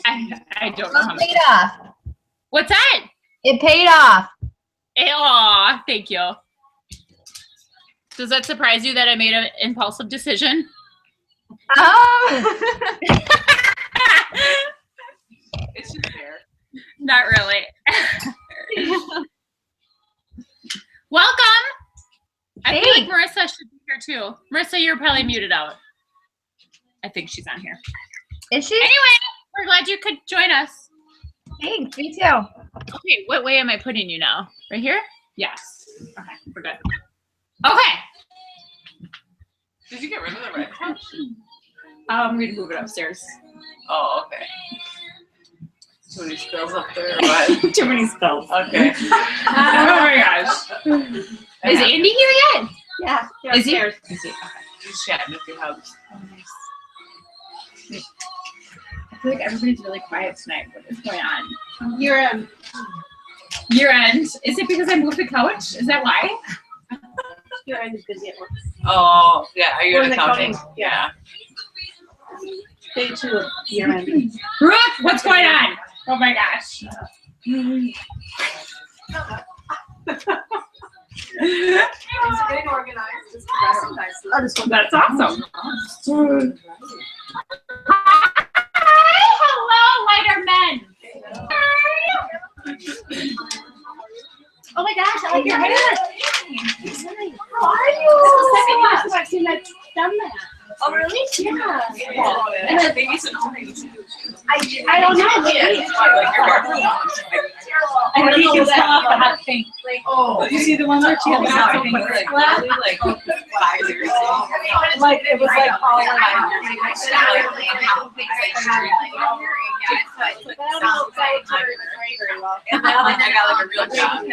I don't know how much. It paid off. What's that? It paid off. Aw, thank you. Does that surprise you that I made an impulsive decision? It's just fair. Not really. Welcome. I feel like Marissa should be here too. Marissa, you're probably muted out. I think she's on here. Is she? Anyway, we're glad you could join us. Thanks, me too. Okay, what way am I putting you now? Right here? Yes. Okay, we're good. Okay. Did you get rid of the red couch? I'm going to move it upstairs. Oh, okay. Too many spills up there. What? Too many spells. Okay. Oh my gosh. Is Andy here yet? Yeah. Is he? Is he? Okay. Just chatting with your hubs. Oh, nice. I feel like everybody's really quiet tonight. What is going on? Year end. Year end. Is it because I moved the couch? Is that why? Year end is busy at work. Oh, yeah. Are you We're an in accounting? accounting. Yeah. Day 2 of year end. Brooke, what's going on? Oh my gosh. It's getting organized. It's progressing nicely. That's awesome. Hi, hello, lighter men. Oh my gosh, I like your hair. How are you? This is the second person I've seen that's done that. Oh, really? Yeah. And then maybe some things. I don't know. Like your barber. I know you can stop the hot thing. Oh, Did you see the one where she had the hot thing? like 5 years ago. Like, it was like all around. And then I got like a real job,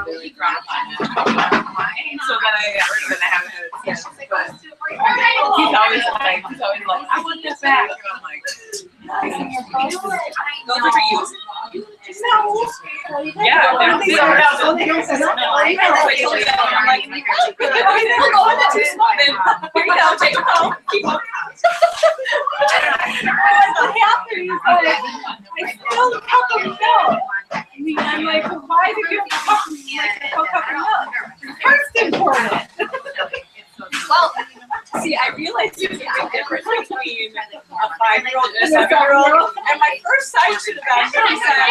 really gratifying. So then I got rid of it and I haven't had it since. But he's always like, I want this back. And I'm like, those are for you. Yeah, I don't think so. No, they don't say that. I'm like, too small. Then here you go, take them home. Keep them. What happened? He's like, I spilled a cup of milk. I'm like, well, why did you have a cup of milk? First important. Well, see, I realized there's a big difference between a 5-year-old and a 7-year-old. And my first sight should have been, I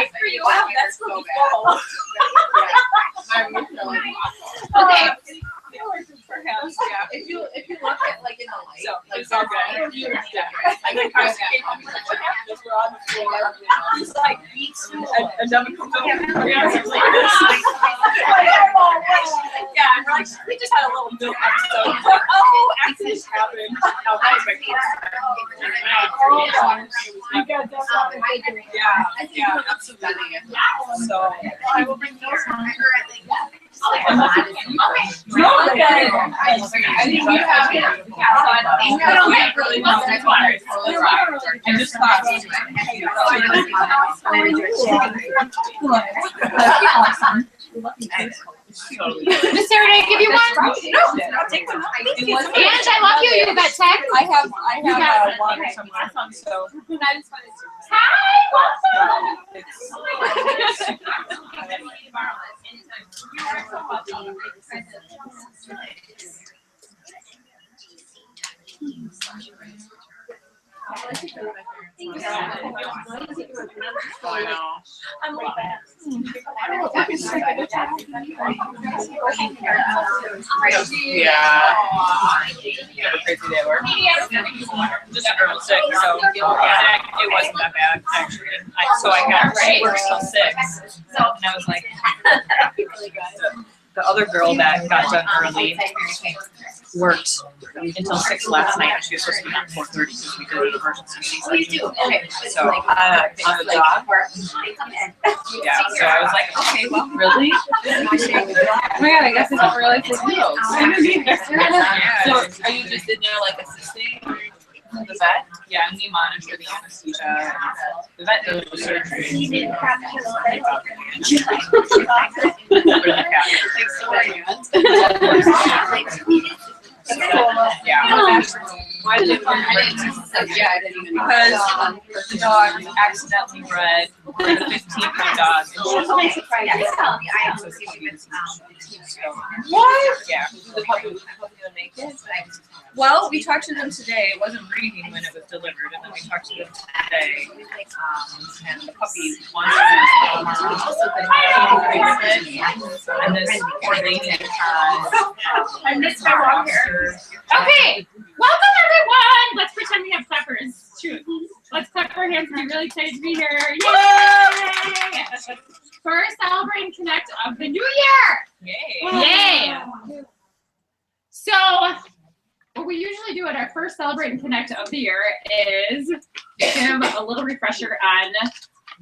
said, wow, that's really cool. Okay. Perhaps, yeah. If you look at like in the light, so it's all good. And then Carson came home, he's like, what happened? We're on the floor. He's like, eats and Devin comes over and like this. Yeah, and we're like, we just had a little milk episode. He's like, oh, accidents happen. Now that was my Yeah, absolutely. So I will bring those on. No, okay. I think you have it. I don't have really nice waters. I just thought. Miss Sarah, did I give you one? No. Take one. Ange, I love you. You got text? I have one from my phone, so. Hi, I'm like that. Yeah. You have a crazy day at work? Just a girl sick, so it wasn't that bad, actually. So I got work till 6. And I was like, the other girl that got done early worked until 6 last night. She was supposed to be on 4:30 because we did an emergency season. So on the job. Yeah, so I was like, okay, well, really? Oh my god, I guess I don't realize it's meals. So are you just in there like assisting the vet? Yeah, and we monitor the anesthesia. The vet does the surgery. Yeah. Why did it go into emergency? Yeah, I didn't even. Because the dog accidentally bred like a 15-pound dog. What? Yeah. The puppy was gonna make it. Well, we talked to them today. It wasn't breeding when it was delivered, and then we talked to them today. And the puppy wants to and this poor baby has I missed my walk here. Okay, welcome everyone. Let's pretend we have clappers. Shoot. Let's clap our hands. We're really excited to be here. Yay! First Celebrate and Connect of the new year. Yay! Yay! So, what we usually do at our first Celebrate and Connect of the year is give a little refresher on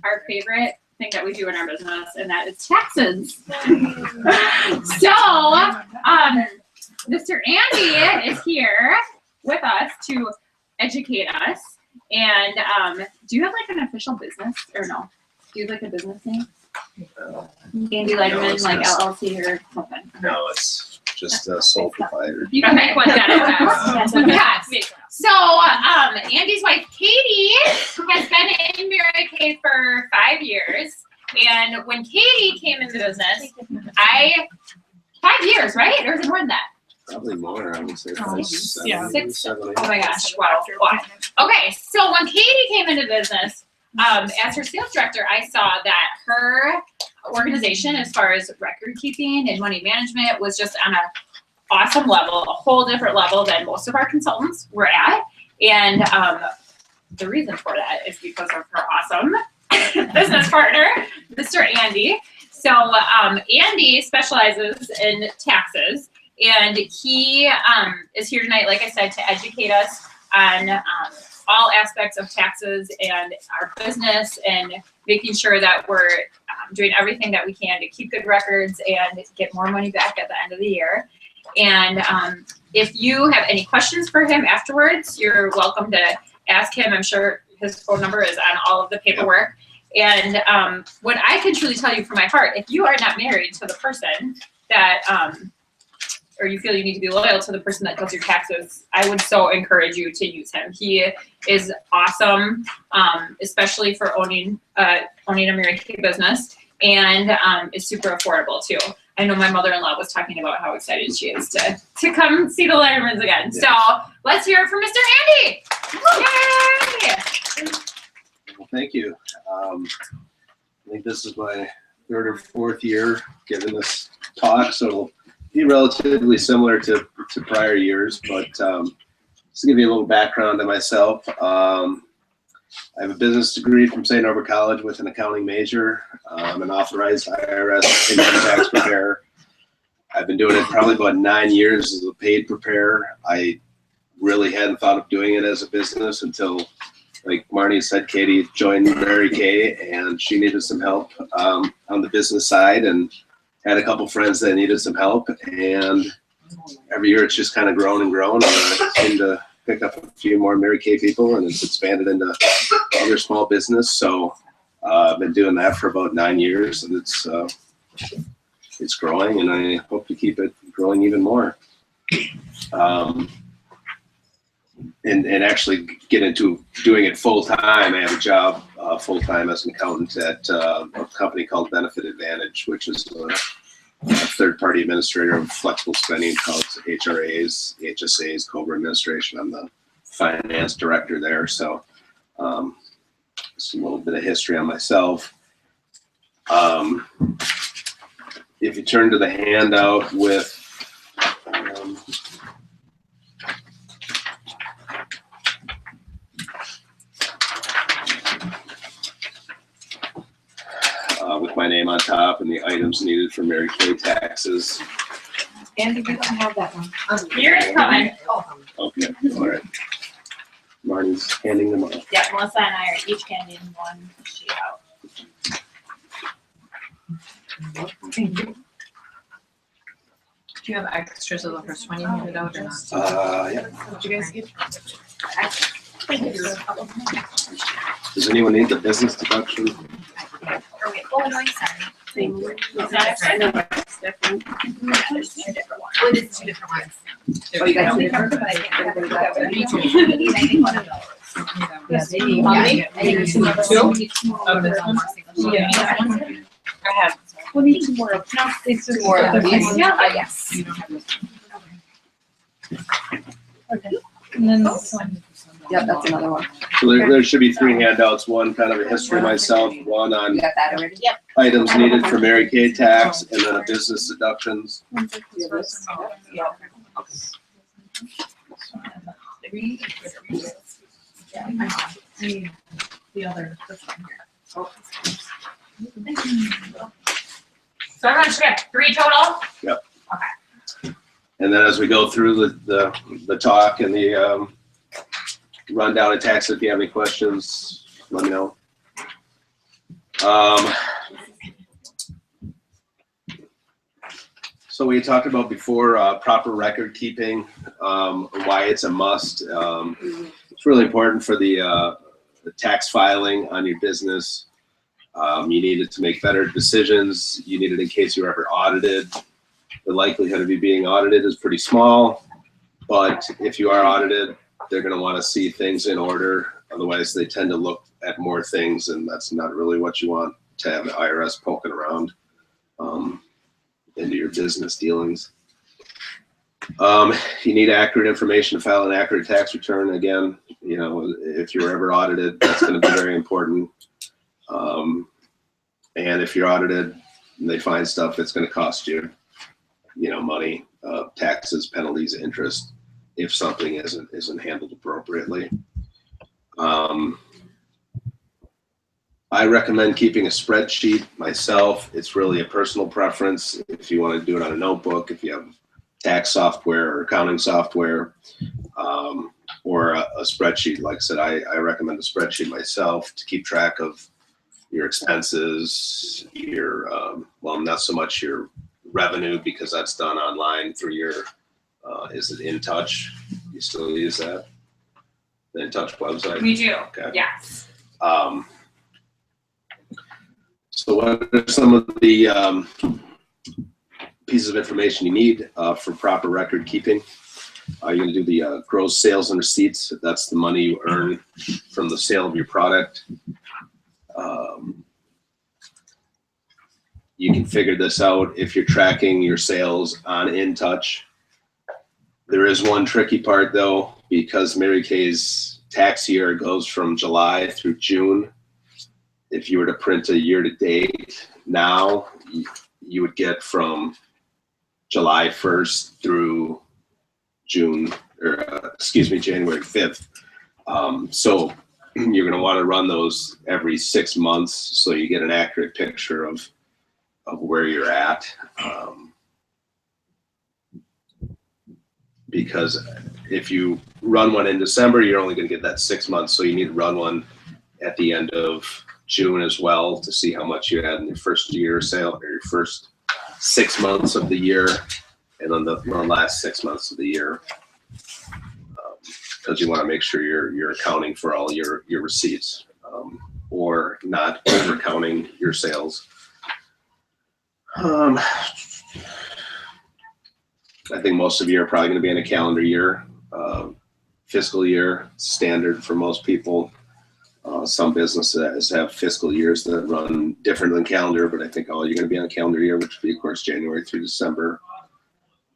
our favorite thing that we do in our business, and that is taxes. So, Mr. Andy is here with us to educate us. And do you have like an official business or no? Do you have like a business name? Andy Legman, like LLC or something? No, it's just a sole proprietor. You can make one that yes. So, Andy's wife, Katie, has been in Mary Kay for 5 years. And when Katie came into business, 5 years, right? Or is it more than that? Probably more, I would say. Probably seven, Yeah. 6. 7, 8. Oh my gosh, wow. Okay, so when Katie came into business, as her sales director, I saw that her organization, as far as record keeping and money management, was just on an awesome level, a whole different level than most of our consultants were at. And the reason for that is because of her awesome business partner, Mr. Andy. So Andy specializes in taxes, and he is here tonight, like I said, to educate us on all aspects of taxes and our business, and making sure that we're doing everything that we can to keep good records and get more money back at the end of the year. And if you have any questions for him afterwards, you're welcome to ask him. I'm sure his phone number is on all of the paperwork. And what I can truly tell you from my heart, if you are not married to the person that or you feel you need to be loyal to the person that does your taxes, I would so encourage you to use him. He is awesome, especially for owning a Mary Kay business, and is super affordable too. I know my mother-in-law was talking about how excited she is to come see the Lettermans again. Yeah. So let's hear it from Mr. Andy. Yay! Well, thank you. I think this is my 3rd or 4th year giving this talk, so it'll be relatively similar to prior years, but just to give you a little background on myself, I have a business degree from St. Norbert College with an accounting major. I'm an authorized IRS income tax preparer. I've been doing it probably about 9 years as a paid preparer. I really hadn't thought of doing it as a business until, like Marnie said, Katie joined Mary Kay, and she needed some help on the business side, and had a couple friends that needed some help, and every year it's just kind of grown and grown. I seem to pick up a few more Mary Kay people, and it's expanded into other small business. So I've been doing that for about 9 years, and it's growing, and I hope to keep it growing even more. And actually get into doing it full time. I have a job full time as an accountant at a company called Benefit Advantage, which is a third-party administrator of flexible spending accounts, HRAs, HSAs, COBRA administration. I'm the finance director there. So just a little bit of history on myself. If you turn to the handout with my name on top and the items needed for Mary Kay taxes. Andy, we don't have that one. Here it's coming. Okay, all right. Marnie's handing them off. Yeah, Melissa and I are each handing one sheet out. Do you have extras of the first one you handed out or not? Yeah. Did you guys get? Does anyone need the business deduction? Oh, no, sorry. same. It's not extra? No, it's different. There's two different ones. Well, it is 2 different ones. Oh, you got two different? Yes, How many? Two? Of this one? Yeah. I have. We'll need 2 more. No, it's just More of these? Yeah. Yes. You don't have this. And then this one. Yep, that's another one. So there should be 3 handouts, one kind of a history of myself, one You on got that already? Yep. items needed for Mary Kay tax, and then a business deductions. The other, this one here. So everyone should get 3 total? And then as we go through the talk and the rundown of tax, if you have any questions, let me know. So we talked about before, proper record keeping, why it's a must. It's really important for the tax filing on your business. You need it to make better decisions. You need it in case you're ever audited. The likelihood of you being audited is pretty small, but if you are audited, they're going to want to see things in order. Otherwise, they tend to look at more things, and that's not really what you want to have the IRS poking around into your business dealings. You need accurate information to file an accurate tax return. Again, you know, if you're ever audited, that's going to be very important. And if you're audited and they find stuff, it's going to cost you, you know, money, taxes, penalties, interest, if something isn't handled appropriately. I recommend keeping a spreadsheet myself. It's really a personal preference. If you want to do it on a notebook, if you have tax software or accounting software, or a spreadsheet. Like I said, I recommend a spreadsheet myself to keep track of your expenses, your, well, not so much your revenue, because that's done online through your, is it In Touch? You still use that? The In Touch website? We do, Okay. yes. So what are some of the pieces of information you need for proper record keeping? You're going to do the gross sales and receipts. That's the money you earn from the sale of your product. You can figure this out if you're tracking your sales on In Touch. There is one tricky part though, because Mary Kay's tax year goes from July through June. If you were to print a year to date now, you would get from July 1st through June, or excuse me, January 5th. So you're going to want to run those every 6 months so you get an accurate picture of where you're at. Because if you run one in December, you're only going to get that 6 months. So you need to run one at the end of June as well to see how much you had in your first year sale, or your first 6 months of the year, and then the last 6 months of the year. Because you want to make sure you're accounting for all your receipts, or not over counting your sales. I think most of you are probably going to be in a calendar year, fiscal year, standard for most people. Some businesses have fiscal years that run different than calendar, but I think all you're going to be on a calendar year, which would be, of course, January through December.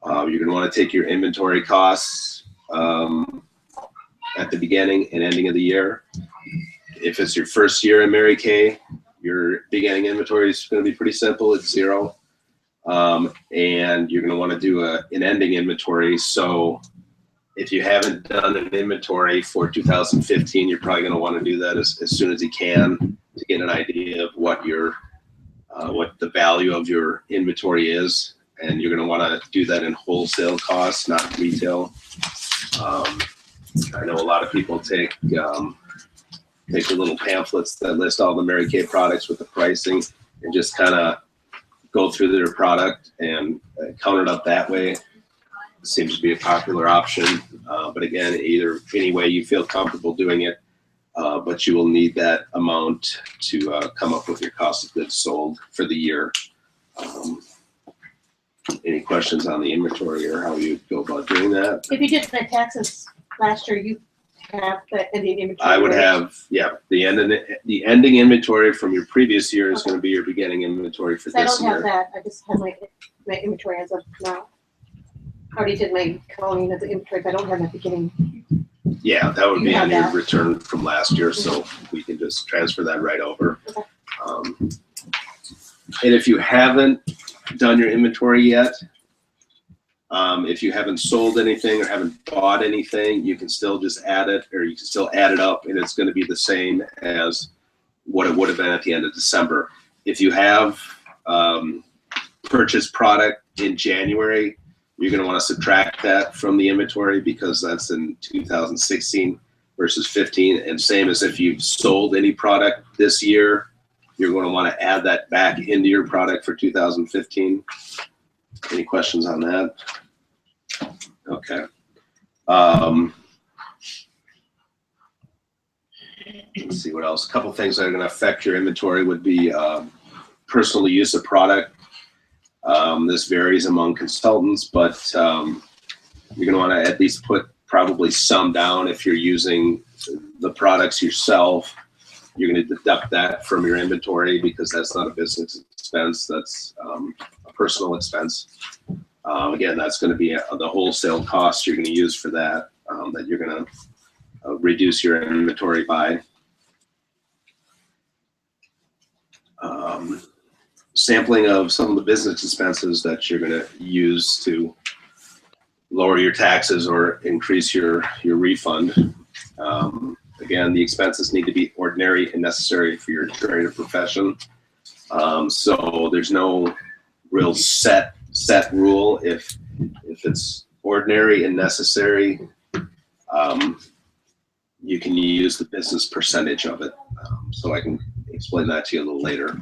You're going to want to take your inventory costs at the beginning and ending of the year. If it's your first year in Mary Kay, your beginning inventory is going to be pretty simple. It's 0. And you're going to want to do an ending inventory. So if you haven't done an inventory for 2015, you're probably going to want to do that as soon as you can to get an idea of what what the value of your inventory is. And you're going to want to do that in wholesale costs, not retail. I know a lot of people take the little pamphlets that list all the Mary Kay products with the pricing and just kind of go through their product and count it up that way. It seems to be a popular option. But again, any way you feel comfortable doing it, but you will need that amount to come up with your cost of goods sold for the year. Any questions on the inventory or how you go about doing that? If you did the taxes last year, you have the ending inventory. I would right? have, yeah, the ending inventory from your previous year is going to be your beginning inventory for I this don't have year. that, I just have my inventory as of now. I already did my counting of the inventory, but I don't have my beginning. Yeah, that would You be have on your that. return from last year, so we can just transfer that right over. Okay. And if you haven't done your inventory yet, if you haven't sold anything or haven't bought anything, you can still just add it, or you can still add it up, and it's going to be the same as what it would have been at the end of December. If you have purchased product in January, you're going to want to subtract that from the inventory because that's in 2016 versus 15. And same as if you've sold any product this year, you're going to want to add that back into your product for 2015. Any questions on that? Okay. Let's see what else. A couple things that are going to affect your inventory would be personal use of product. This varies among consultants, but you're going to want to at least put probably some down if you're using the products yourself. You're going to deduct that from your inventory because that's not a business expense. That's a personal expense. Again, that's going to be the wholesale cost you're going to use for that, that you're going to reduce your inventory by. Sampling of some of the business expenses that you're going to use to lower your taxes or increase your refund. Again, the expenses need to be ordinary and necessary for your trade or profession. So there's no real set rule. If it's ordinary and necessary, you can use the business percentage of it. So I can explain that to you a little later.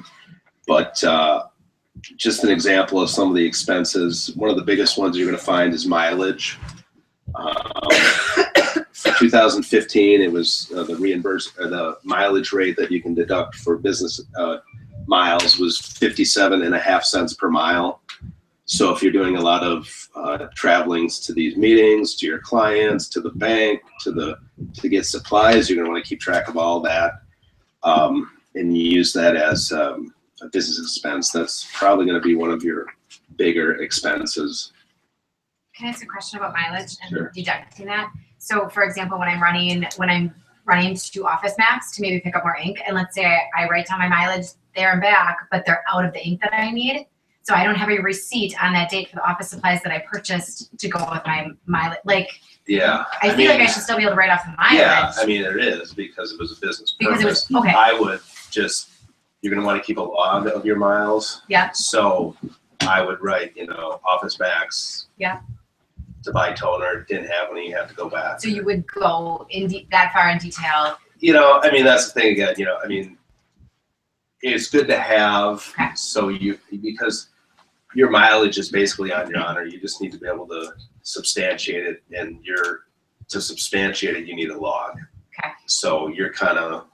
But just an example of some of the expenses. One of the biggest ones you're going to find is mileage. For 2015, it was the mileage rate that you can deduct for business miles was 57.5 cents per mile. So if you're doing a lot of travelings to these meetings, to your clients, to the bank, to get supplies, you're going to want to keep track of all that, and you use that as a business expense. That's probably going to be one of your bigger expenses. Can I ask a question about mileage and Sure. deducting that? So for example, when I'm running to Office Max to maybe pick up more ink, and let's say I write down my mileage there and back, but they're out of the ink that I need. So I don't have a receipt on that date for the office supplies that I purchased to go with my mileage. Like, Yeah. I feel like I should still be able to write off the mileage. Yeah, I mean, it is because it was a business Because it purpose. was, okay. I would just, you're going to want to keep a log of your miles. Yeah. So I would write, Office Max. Yeah. To buy toner, didn't have any, you have to go back. So you would go that far in detail. I mean, that's the thing again, it's good to have, Okay. so because your mileage is basically on your honor, you just need to be able to substantiate it, and to substantiate it, you need a log. Okay. So you're kind of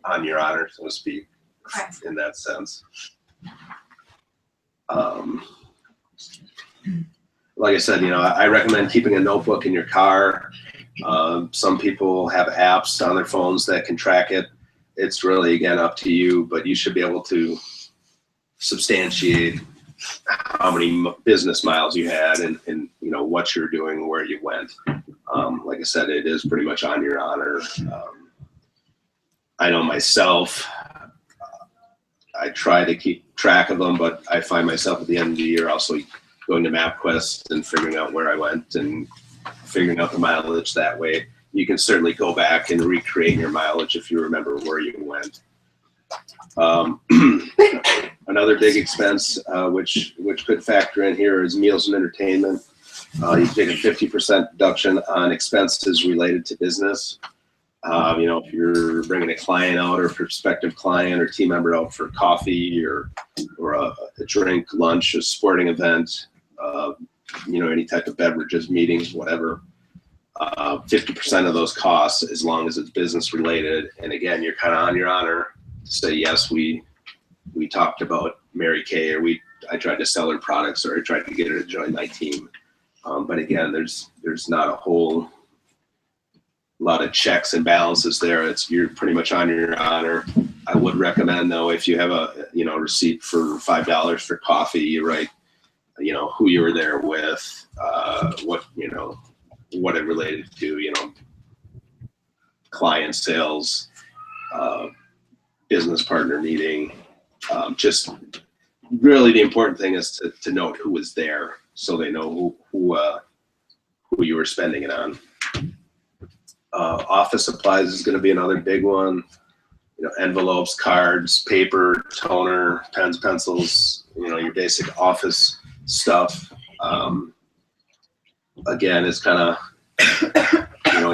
on your honor, so to speak, Okay. in that sense. Like I said, I recommend keeping a notebook in your car. Some people have apps on their phones that can track it. It's really, again, up to you, but you should be able to substantiate how many business miles you had and what you're doing, where you went. Like I said, it is pretty much on your honor. I know myself, I try to keep track of them, but I find myself at the end of the year also going to MapQuest and figuring out where I went and figuring out the mileage that way. You can certainly go back and recreate your mileage if you remember where you went. Another big expense, which could factor in here, is meals and entertainment. You take a 50% deduction on expenses related to business. If you're bringing a client out or a prospective client or team member out for coffee or a drink, lunch, a sporting event, any type of beverages, meetings, whatever, 50% of those costs, as long as it's business related. And again, you're kind of on your honor to say, yes, we talked about Mary Kay, or we I tried to sell her products or I tried to get her to join my team. But again, there's not a whole lot of checks and balances there. You're pretty much on your honor. I would recommend though, if you have a receipt for $5 for coffee, you write who you were there with, what it related to, client sales, business partner meeting. Just really the important thing is to note who was there so they know who you were spending it on. Office supplies is going to be another big one. Envelopes, cards, paper, toner, pens, pencils, your basic office stuff. Again, it's kind of,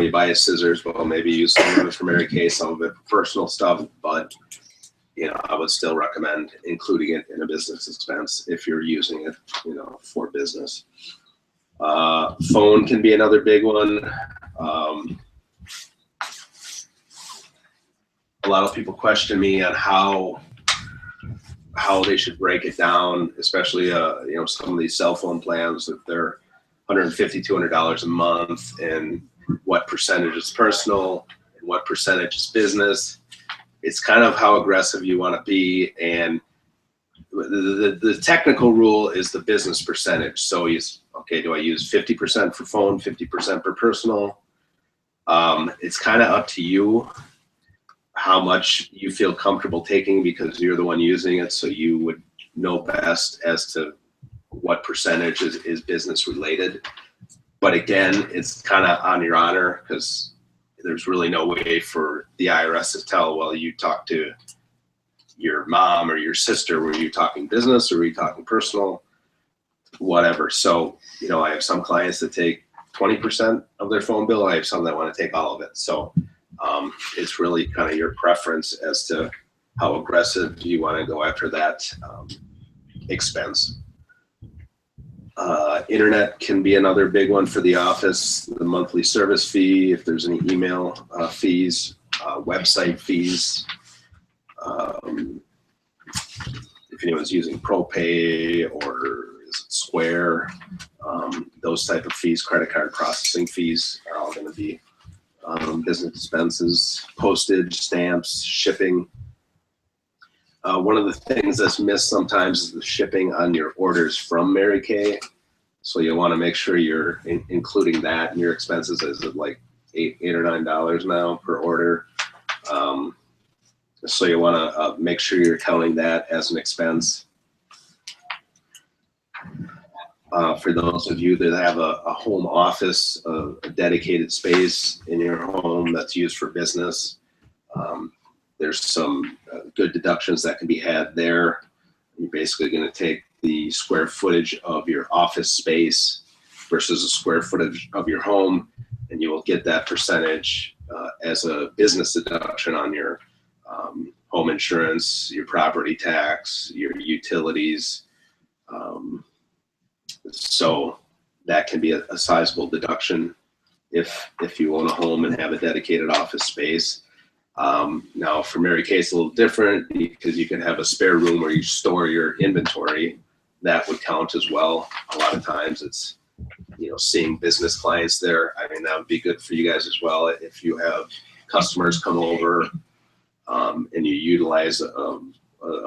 you buy scissors, well, maybe use some of it for Mary Kay, some of it for personal stuff, but I would still recommend including it in a business expense if you're using it, for business. Phone can be another big one. A lot of people question me on how they should break it down, especially some of these cell phone plans, if they're $150, $200 a month, and what percentage is personal and what percentage is business. It's kind of how aggressive you want to be, and the technical rule is the business percentage. So do I use 50% for phone, 50% for personal? It's kind of up to you how much you feel comfortable taking, because you're the one using it, so you would know best as to what percentage is business related. But again, it's kind of on your honor, because there's really no way for the IRS to tell, well, you talk to your mom or your sister, were you talking business or were you talking personal, whatever. So, I have some clients that take 20% of their phone bill. I have some that want to take all of it. So it's really kind of your preference as to how aggressive you want to go after that expense. Internet can be another big one for the office. The monthly service fee, if there's any email fees, website fees. If anyone's using ProPay or is it Square, those type of fees, credit card processing fees are all going to be business expenses, postage, stamps, shipping. One of the things that's missed sometimes is the shipping on your orders from Mary Kay. So you want to make sure you're including that in your expenses. Is it like $8 or $9 now per order? So you want to make sure you're counting that as an expense. For those of you that have a home office, a dedicated space in your home that's used for business, there's some good deductions that can be had there. You're basically going to take the square footage of your office space versus the square footage of your home, and you will get that percentage as a business deduction on your home insurance, your property tax, your utilities. So that can be a sizable deduction if you own a home and have a dedicated office space. Now for Mary Kay, it's a little different because you can have a spare room where you store your inventory. That would count as well. A lot of times it's, seeing business clients there. I mean, that would be good for you guys as well. If you have customers come over and you utilize a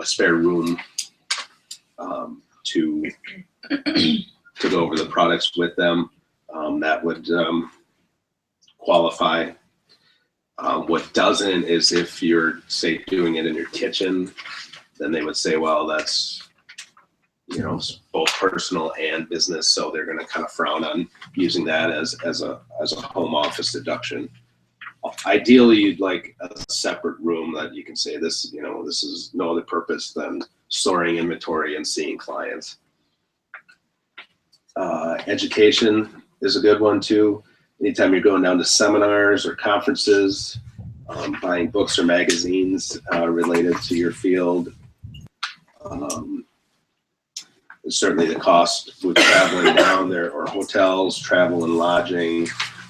spare room to go over the products with them, that would qualify. What doesn't is if you're, say, doing it in your kitchen, then they would say, well, that's, both personal and business, so they're going to kind of frown on using that as a home office deduction. Ideally, you'd like a separate room that you can say this, this is no other purpose than storing inventory and seeing clients. Education is a good one too. Anytime you're going down to seminars or conferences, buying books or magazines related to your field. Certainly the cost with traveling down there, or hotels, travel and lodging,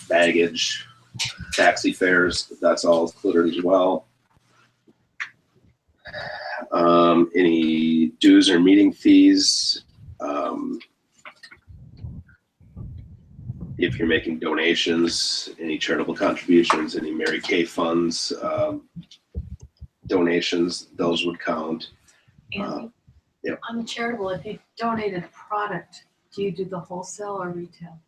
baggage, taxi fares, that's all included as well. Any dues or meeting fees. If you're making donations, any charitable contributions, any Mary Kay funds, donations, those would count. And Yep. on the charitable, if you donated a product, do you do the wholesale or retail?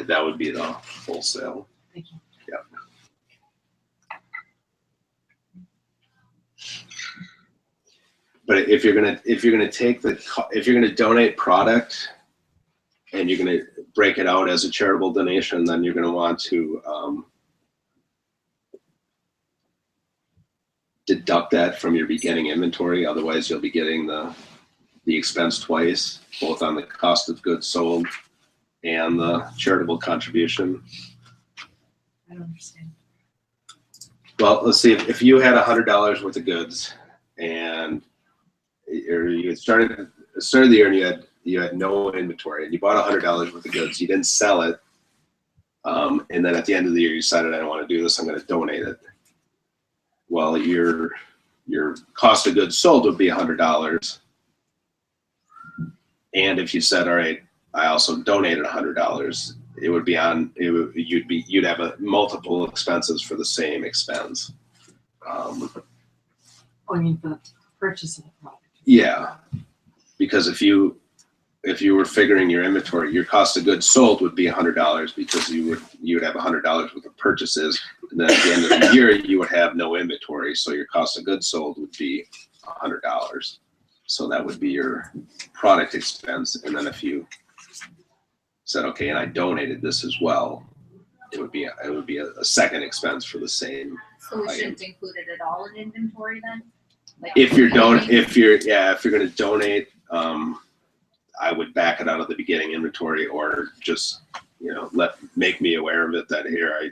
That would be the wholesale. Thank you. Yep. But if you're gonna donate product and you're gonna break it out as a charitable donation, then you're gonna want to deduct that from your beginning inventory. Otherwise, you'll be getting the expense twice, both on the cost of goods sold and the charitable contribution. I don't understand. Well, let's see. If you had $100 worth of goods and you started the year and you had no inventory and you bought $100 worth of goods, you didn't sell it, and then at the end of the year you decided, I don't want to do this, I'm going to donate it. Well, your cost of goods sold would be $100, and if you said, all right, I also donated $100, it would be on. You'd have multiple expenses for the same expense. Oh, you mean for the purchase of the product? Yeah, because if you were figuring your inventory, your cost of goods sold would be $100 because you would have $100 worth of purchases, and then at the end of the year you would have no inventory, so your cost of goods sold would be $100. So that would be your product expense, and then if you said, okay, and I donated this as well, it would be a second expense for the same. So we shouldn't include it at all in inventory then? Like If you're going to donate, I would back it out of the beginning inventory, or just make me aware of it that here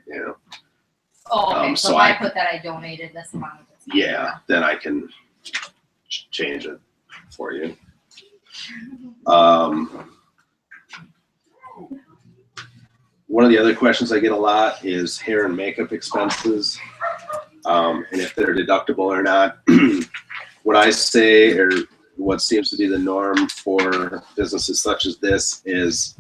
Oh, okay, so so if I I- put that I donated this amount of this. yeah, then I can change it for you. One of the other questions I get a lot is hair and makeup expenses, and if they're deductible or not. What I say, or what seems to be the norm for businesses such as this, is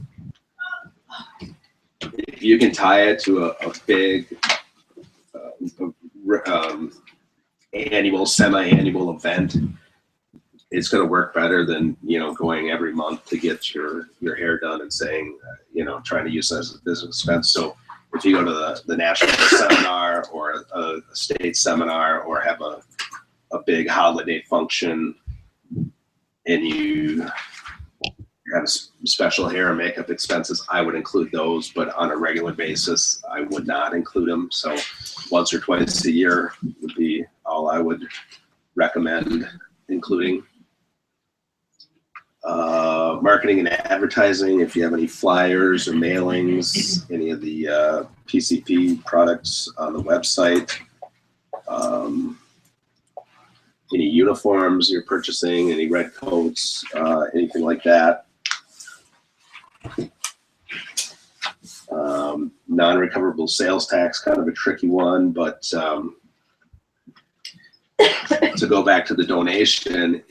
if you can tie it to a big annual, semi-annual event, it's going to work better than going every month to get your hair done and saying trying to use that as a business expense. So if you go to the national seminar or a state seminar, or have a big holiday function, and you have special hair and makeup expenses, I would include those, but on a regular basis I would not include them. So once or twice a year would be all I would recommend including. Marketing and advertising, if you have any flyers or mailings, any of the PCP products on the website, any uniforms you're purchasing, any red coats, anything like that. Non-recoverable sales tax, kind of a tricky one, but to go back to the donation,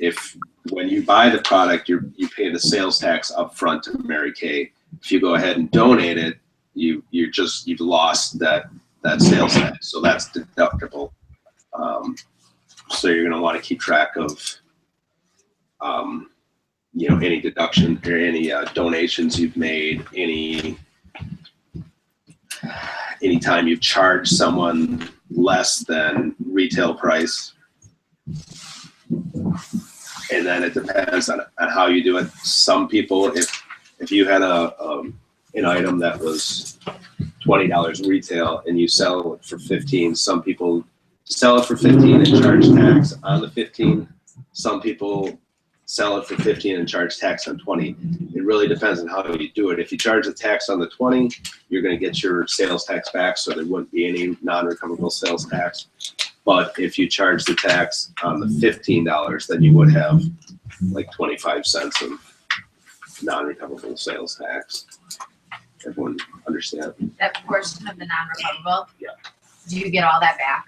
when you buy the product, you pay the sales tax up front to Mary Kay. If you go ahead and donate it, you've lost that sales tax, so that's deductible. So you're going to want to keep track of any deduction or any donations you've made, any time you've charged someone less than retail price. And then it depends on how you do it. Some people, if you had an item that was $20 retail and you sell it for 15, some people sell it for 15 and charge tax on the 15. Some people sell it for 15 and charge tax on 20. It really depends on how you do it. If you charge the tax on the 20, you're going to get your sales tax back, so there wouldn't be any non-recoverable sales tax. But if you charge the tax on the $15, then you would have like 25 cents of non-recoverable sales tax. Everyone understand? That portion of the non-recoverable? Yeah. Do you get all that back?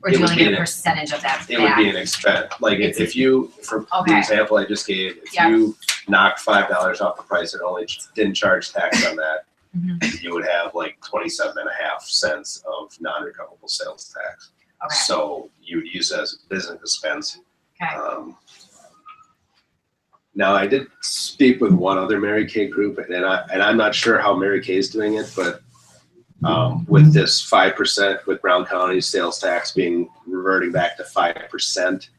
Or It do you would only be get a an- percentage of that It would back? be an expense. Like if you, for the Okay. example I just gave, if Yeah. you knocked $5 off the price and only didn't charge tax on that, Mhm. you would have like 27.5 cents of non-recoverable sales tax. Okay, So you would use it as a business expense. okay, Now I did speak with one other Mary Kay group, and I'm not sure how Mary Kay is doing it, but with this 5% with Brown County sales tax being reverting back to 5%,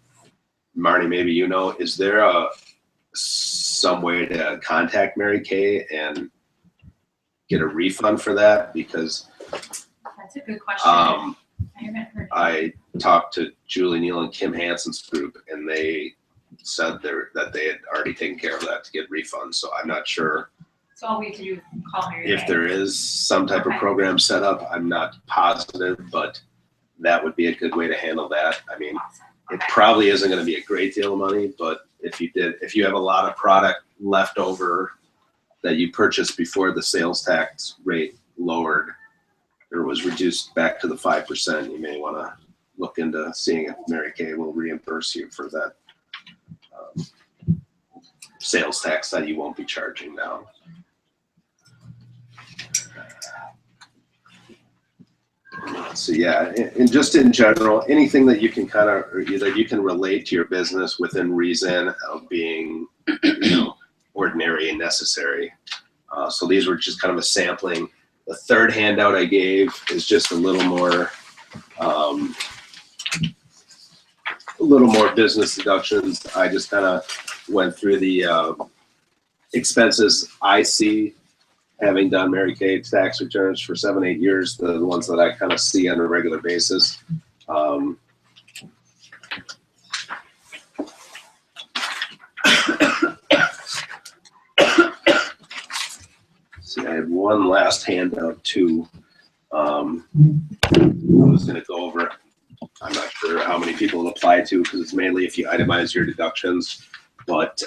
Marnie, maybe you know, is there some way to contact Mary Kay and get a refund for that? Because That's a good question. I haven't heard. I talked to Julie Neal and Kim Hansen's group, and they said that they had already taken care of that to get refunds. So I'm not sure So all we have to do is call Mary if Kay. there is some type of Okay. program set up. I'm not positive, but that would be a good way to handle that. I mean, it probably isn't going to be a great deal of money, but if you have a lot of product left over that you purchased before the sales tax rate lowered or was reduced back to the 5%, you may want to look into seeing if Mary Kay will reimburse you for that sales tax that you won't be charging now. So yeah, and just in general, anything that you can kind of, that you can relate to your business within reason of being, ordinary and necessary. So these were just kind of a sampling. The third handout I gave is just a little more business deductions. I just kind of went through the expenses I see, having done Mary Kay tax returns for 7-8 years, the ones that I kind of see on a regular basis. See, I have one last handout too. I was going to go over. I'm not sure how many people it apply to because it's mainly if you itemize your deductions, but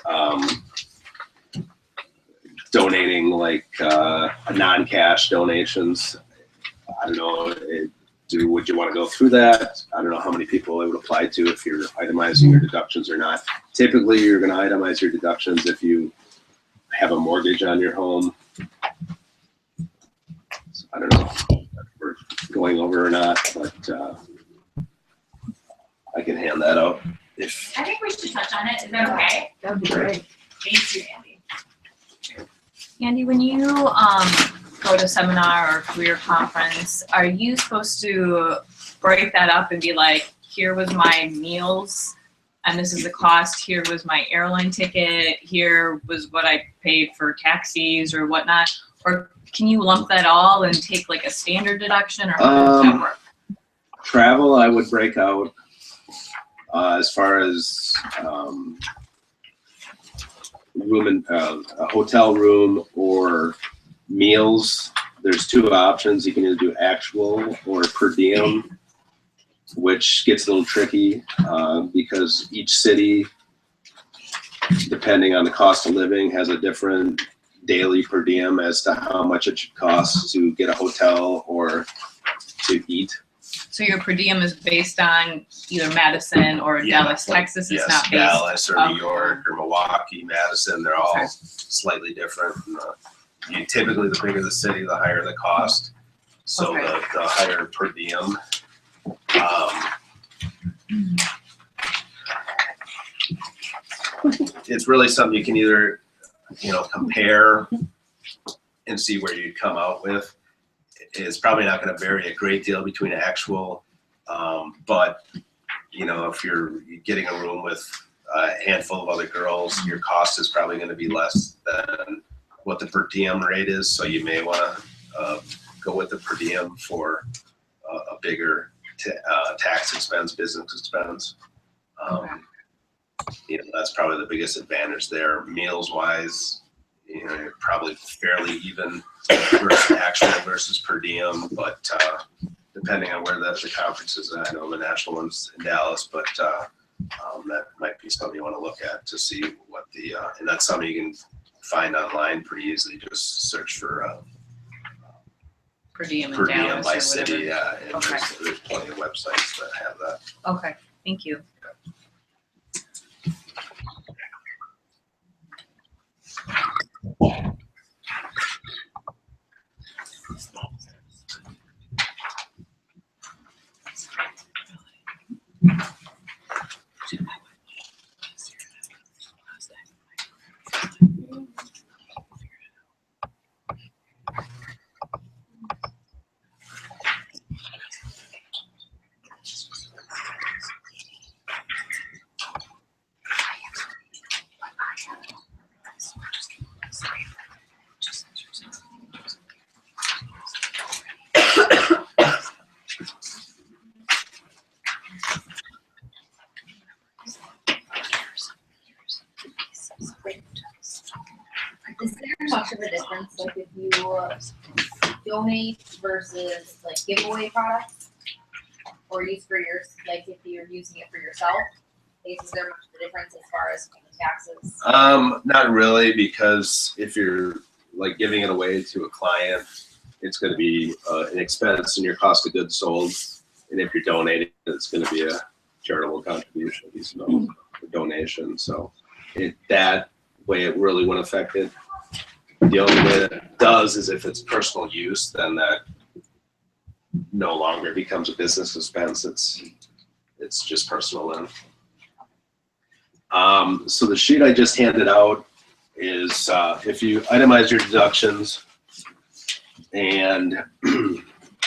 donating like non-cash donations. I don't know. Would you want to go through that? I don't know how many people it would apply to if you're itemizing your deductions or not. Typically, you're going to itemize your deductions if you have a mortgage on your home. So I don't know if we're going over or not, but I can hand that out if. I think we should touch on it. Is that okay? That would be great. Thank you, Andy. Andy, when you go to seminar or career conference, are you supposed to break that up and be like, here was my meals and this is the cost, here was my airline ticket, here was what I paid for taxis or whatnot? Or can you lump that all and take like a standard deduction, or how does that work? Travel, I would break out. As far as room and a hotel room or meals, there's two options. You can either do actual or per diem, which gets a little tricky because each city, depending on the cost of living, has a different daily per diem as to how much it should cost to get a hotel or to eat. So your per diem is based on either Madison or Dallas, Texas. It's not based. Dallas or Okay. New York or Milwaukee, Madison, they're all Okay. slightly different. Typically, the bigger the city, the higher the cost. So Okay. the higher per diem. It's really something you can either, compare and see where you come out with. It's probably not going to vary a great deal between actual, but if you're getting a room with a handful of other girls, your cost is probably going to be less than what the per diem rate is. So you may want to go with the per diem for a bigger tax expense, business expense. That's probably the biggest advantage there. Meals wise, you're probably fairly even versus actual versus per diem, but depending on where the conference is, I know the national one's in Dallas, but that might be something you want to look at to see what and that's something you can find online pretty easily. Just search for per diem per in diem Dallas by or city, whatever. yeah, and Okay. there's plenty of websites that have that. Okay, thank you. Is there much of a difference, like if you donate versus like giveaway products? Or use for your, like if you're using it for yourself? Is there much of a difference as far as the taxes? Not really, because if you're like giving it away to a client, it's going to be an expense in your cost of goods sold, and if you're donating, it's going to be a charitable contribution, a donation. So that way, it really wouldn't affect it. The only way that it does is if it's personal use, then that no longer becomes a business expense. It's just personal then. So the sheet I just handed out is if you itemize your deductions and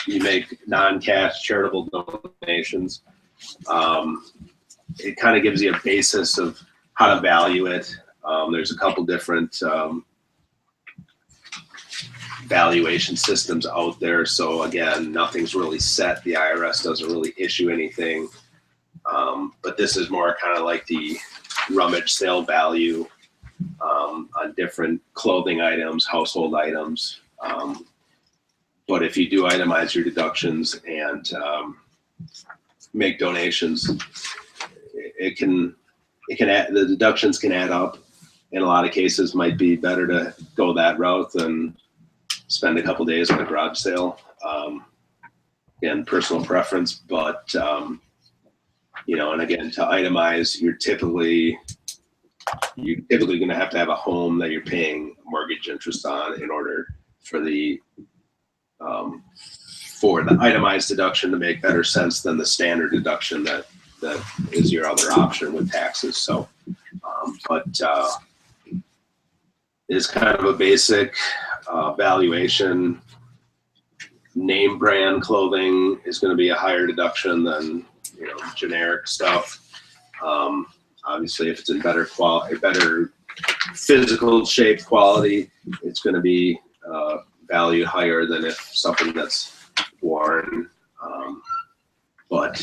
you make non-cash charitable donations, it kind of gives you a basis of how to value it. There's a couple different valuation systems out there. So again, nothing's really set. The IRS doesn't really issue anything. But this is more kind of like the rummage sale value on different clothing items, household items. But if you do itemize your deductions and make donations, it can add, the deductions can add up. In a lot of cases, might be better to go that route than spend a couple days on a garage sale. Again, personal preference, but you know, and again, to itemize, you're typically going to have a home that you're paying mortgage interest on in order for the itemized deduction to make better sense than the standard deduction that is your other option with taxes. So, it's kind of a basic valuation. Name brand clothing is going to be a higher deduction than, you know, generic stuff. Obviously, if it's in better quality, better physical shape quality, it's going to be valued higher than if something that's worn. But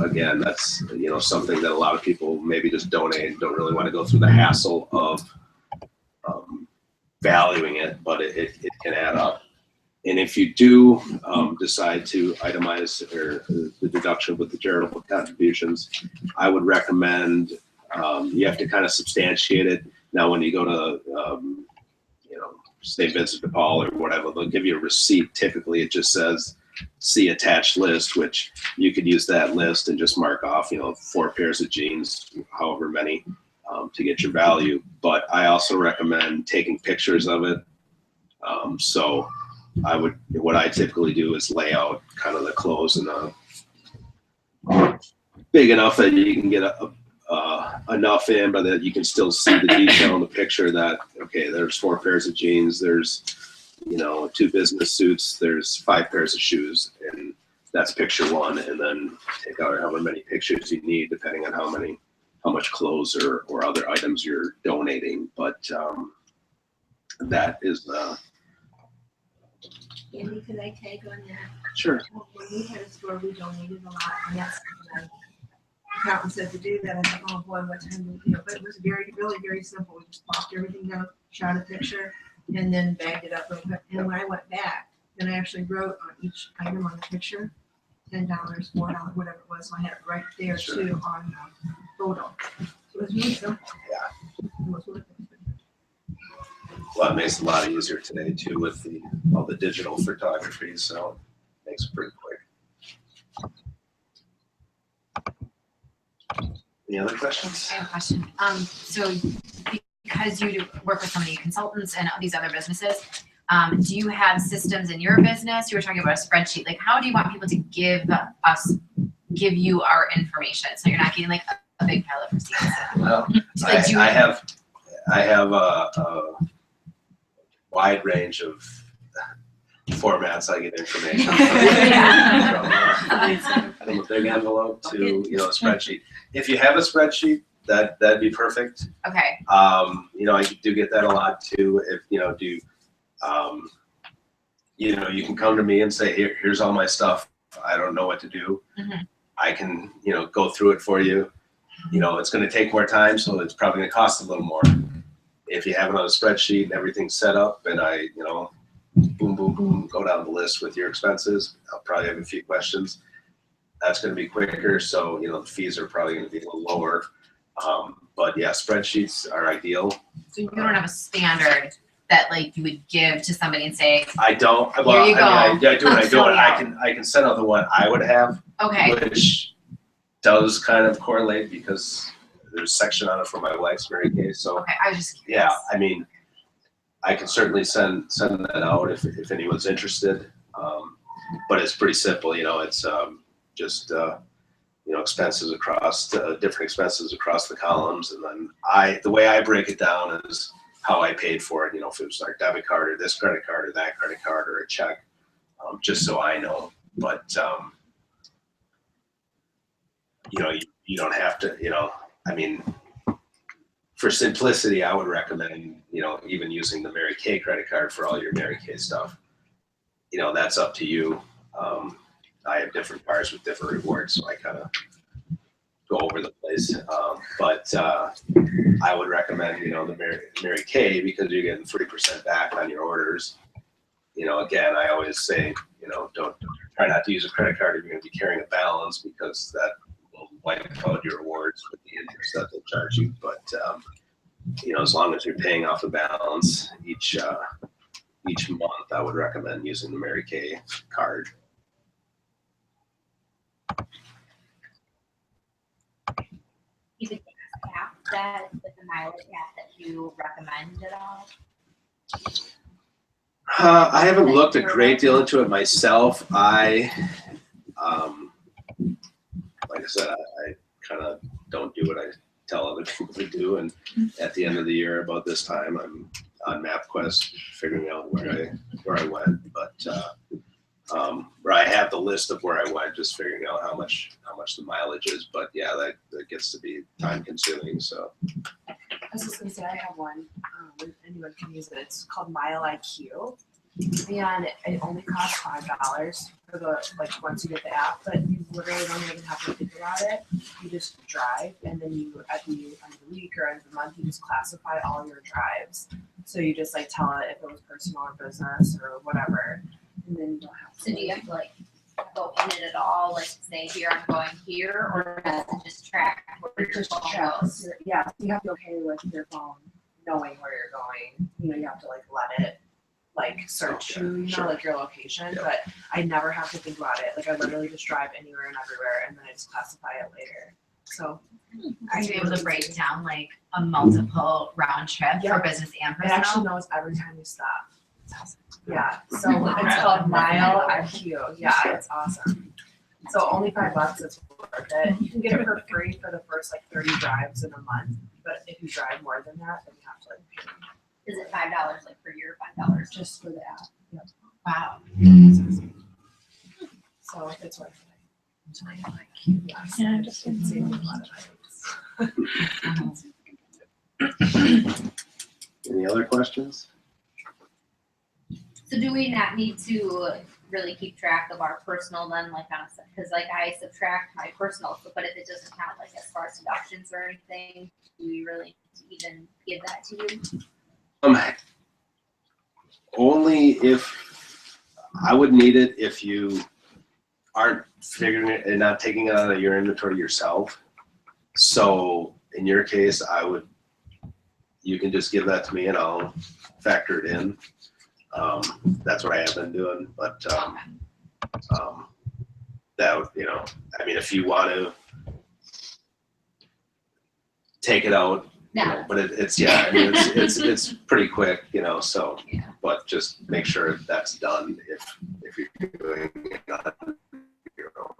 again, that's, you know, something that a lot of people maybe just donate and don't really want to go through the hassle of valuing it, but it can add up. And if you do decide to itemize or the deduction with the charitable contributions, I would recommend you have to kind of substantiate it. Now, when you go to, you know, say visit DePaul or whatever, they'll give you a receipt. Typically, it just says see attached list, which you could use that list and just mark off, you know, 4 pairs of jeans, however many, to get your value. But I also recommend taking pictures of it. So what I typically do is lay out kind of the clothes in a big enough that you can get enough in, but that you can still see the detail in the picture that, okay, there's 4 pairs of jeans, there's, you know, 2 business suits, there's 5 pairs of shoes, and that's picture 1. And then take out however many pictures you need, depending on how much clothes or other items you're donating. But that is Andy, could I tag on that? sure. When we had a store, we donated a lot, and that's something accountant said to do that. I thought, oh boy, what time, you know, but it was really very simple. We just popped everything down, shot a picture, and then bagged it up real quick. And when I went back, then I actually wrote on each item on the picture, $10, $4, whatever it was. So I had it right there Sure. too on photo. So it was really simple. Yeah. It was worth it. Well, it makes it a lot easier today too with all the digital photography, so it makes it pretty quick. Any other questions? I have a question. So because you work with so many consultants and these other businesses, do you have systems in your business? You were talking about a spreadsheet. Like, how do you want people to give you our information so you're not getting like a big pile of receipts? Well, So, like, do you I have a wide range of formats I get information from a big envelope to a spreadsheet. If you have a spreadsheet, that'd be perfect. Okay. I do get that a lot too. If you can come to me and say, here's all my stuff. I don't know what to do. Mm-hmm. I can go through it for you. It's going to take more time, so it's probably going to cost a little more. If you have it on a spreadsheet and everything's set up, and I boom, boom, boom, go down the list with your expenses. I'll probably have a few questions. That's going to be quicker, so the fees are probably going to be a little lower. But yeah, spreadsheets are ideal. So you don't have a standard that like you would give to somebody and say, I don't. Here Well, you I do. go. I do it. I can send out the one I would have, okay, which does kind of correlate because there's a section on it for my wife's Mary Kay. So okay, I was just curious. yeah, I mean, I can certainly send that out if anyone's interested. But it's pretty simple. It's just expenses across different expenses across the columns, and then the way I break it down is how I paid for it. If it was like debit card or this credit card or that credit card or a check, just so I know. But you don't have to. I mean, for simplicity, I would recommend even using the Mary Kay credit card for all your Mary Kay stuff. That's up to you. I have different cards with different rewards, so I kind of go over the place. But I would recommend, the Mary Kay because you're getting 3% back on your orders. Again, I always say, don't try not to use a credit card if you're going to be carrying a balance because that will wipe out your rewards with the interest that they'll charge you. But as long as you're paying off the balance each month, I would recommend using the Mary Kay card. You could cap that with the mileage cap that you recommend at all? I haven't looked a great deal into it myself. Like I said, I kind of don't do what I tell other people to do. And at the end of the year, about this time, I'm on MapQuest figuring out where I went. But where I have the list of where I went, just figuring out how much the mileage is. But yeah, that gets to be time consuming. So I was just gonna say, I have one, anyone can use it, it's called Mile IQ. And it only costs $5 for once you get the app, but you literally don't even have to think about it. You just drive, and then at the end of the week or end of the month, you just classify all your drives. So you just tell it if it was personal or business or whatever, and then you don't have to. So do you have to go in it at all, say here I'm going here, or does it just track where your Just phone check. goes? Yeah, you have to be okay with your phone knowing where you're going. You have to let it search Okay, you, sure. your location. Yeah. But I never have to think about it. I literally just drive anywhere and everywhere, and then I just classify it later. So to be able to break down a multiple round trip Yeah. for business and it personal. actually knows every time you stop. Yeah, so it's called Mile IQ. Yeah, it's awesome. So only $5, it's worth it. You can get it for free for the first 30 drives in a month. But if you drive more than that, then you have to pay Is it $5 per year, $5? just for the app. Yep. Wow. So it's worth it. Yes, Yeah, it's saving a lot of items. any other questions? So do we not need to really keep track of our personal then, because I subtract my personal, but if it doesn't count as far as deductions or anything, do we really need to even give that to you? Only if I would need it if you aren't figuring it and not taking it out of your inventory yourself. So in your case, I would you can just give that to me and I'll factor it in. That's what I have been doing, but that would, I mean, if you want to take it out, but it's I mean, it's pretty quick, so, but just make sure that's done if you're doing it on your own.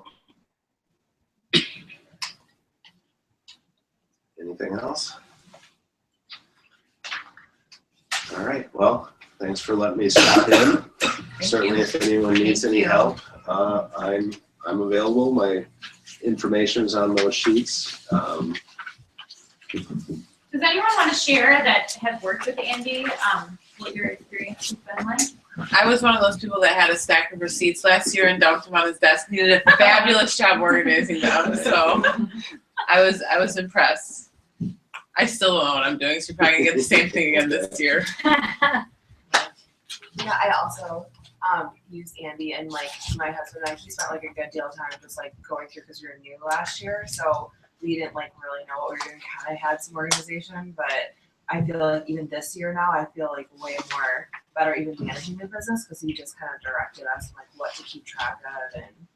Anything else? All right, well, thanks for letting me stop in. Certainly, if anyone needs any help, I'm available. My information's on those sheets. Does anyone want to share that has worked with Andy, what your experience has been like? I was one of those people that had a stack of receipts last year and dumped them on his desk. He did a fabulous job organizing them, so I was impressed. I still don't know what I'm doing, so you're probably gonna get the same thing again this year. Yeah, I also used Andy, and like my husband and I, he spent like a good deal of time just like going through because we were new last year, so we didn't like really know what we were doing. Kind of had some organization, but I feel like even this year now, I feel like way more better even managing the business because he just kind of directed us like what to keep track of and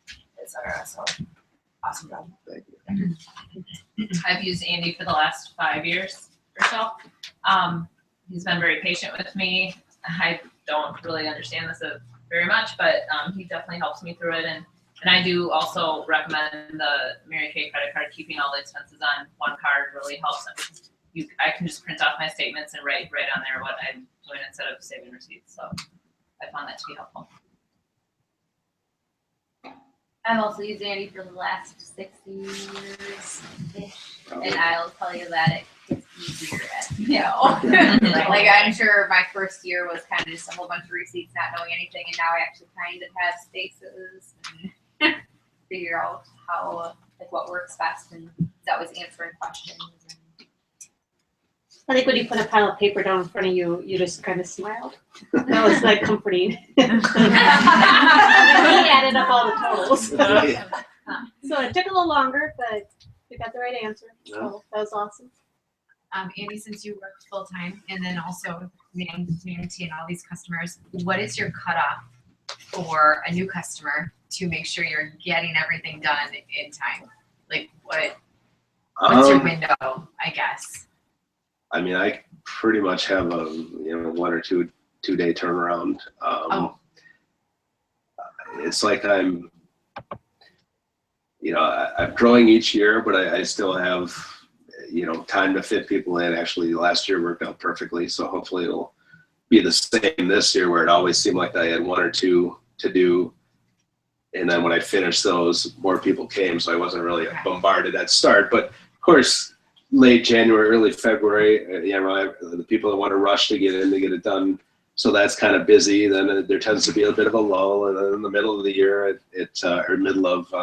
etc. So awesome job. Thank you. I've used Andy for the last 5 years or so. He's been very patient with me. I don't really understand this very much, but he definitely helps me through it. And I do also recommend the Mary Kay credit card. Keeping all the expenses on one card really helps. I can just print off my statements and write on there what I'm doing instead of saving receipts. So I found that to be helpful. I've also used Andy for the last 6 years-ish, and I'll tell you that it gets easier as you go. Like I'm sure my first year was kind of just a whole bunch of receipts, not knowing anything, and now I actually kind of have spaces and figure out how, like, what works best, and that was answering questions. I think when you put a pile of paper down in front of you, you just kind of smiled. That was like comforting. He added up all the totals. So it took a little longer, but we got the right answer. So that was awesome. Andy, since you work full time and then also managing all these customers, what is your cutoff for a new customer to make sure you're getting everything done in time? Like what's your window, I guess? I mean, I pretty much have a 1 or 2 day turnaround. It's like I'm growing each year, but I still have time to fit people in. Actually, last year worked out perfectly, so hopefully it'll be the same this year, where it always seemed like I had 1 or 2 to do, and then when I finished those, more people came, so I wasn't really bombarded at start. But of course, late January, early February, the people that want to rush to get in to get it done, so that's kind of busy. Then there tends to be a bit of a lull, and then in the middle of the year, or middle of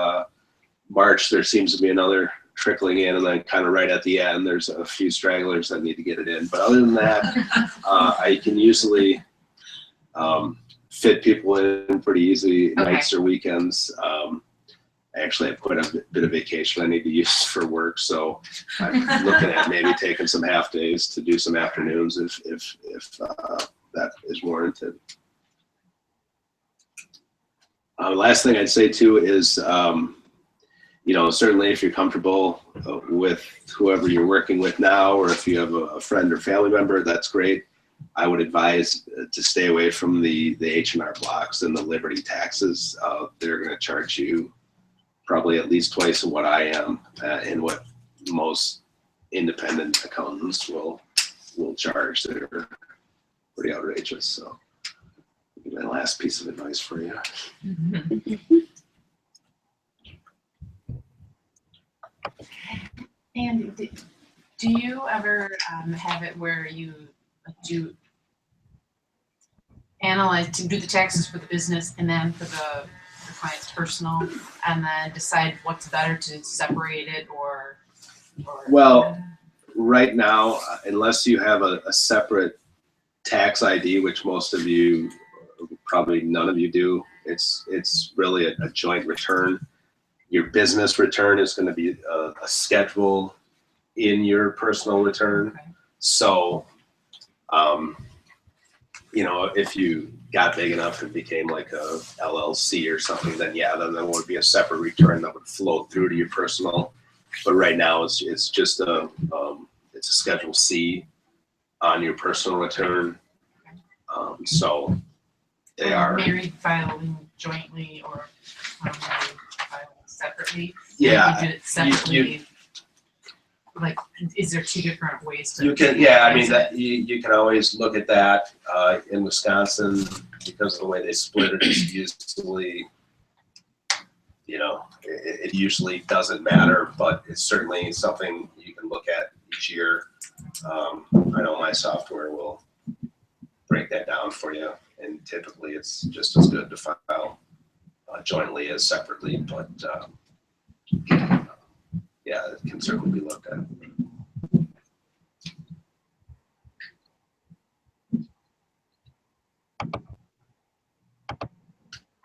March, there seems to be another trickling in, and then kind of right at the end, there's a few stragglers that need to get it in. But other than that, I can usually fit people in pretty easy nights or weekends. Actually, I have quite a bit of vacation I need to use for work, so I'm looking at maybe taking some half days to do some afternoons if that is warranted. Last thing I'd say too is, certainly if you're comfortable with whoever you're working with now, or if you have a friend or family member, that's great. I would advise to stay away from the H&R blocks and the Liberty taxes. They're going to charge you probably at least twice of what I am, and what most independent accountants will charge. They're pretty outrageous. So, my last piece of advice for you. And do you ever have it where you do analyze to do the taxes for the business and then for the client's personal, and then decide what's better to separate it or Well, right now, unless you have a separate tax ID, which most of you, probably none of you do, it's really a joint return. Your business return is going to be a schedule in your personal return. So You know, if you got big enough and became like a LLC or something, then yeah, then there would be a separate return that would flow through to your personal. But right now, it's just it's a Schedule C on your personal return. So they are married filing jointly or filing separately. Yeah, You did it separately. Like, is there two different ways to? You can, yeah, I mean, that you can always look at that in Wisconsin because of the way they split it. It's usually, you know, it usually doesn't matter, but it's certainly something you can look at each year. I know my software will break that down for you, and typically it's just as good to file jointly as separately, but yeah, it can certainly be looked at.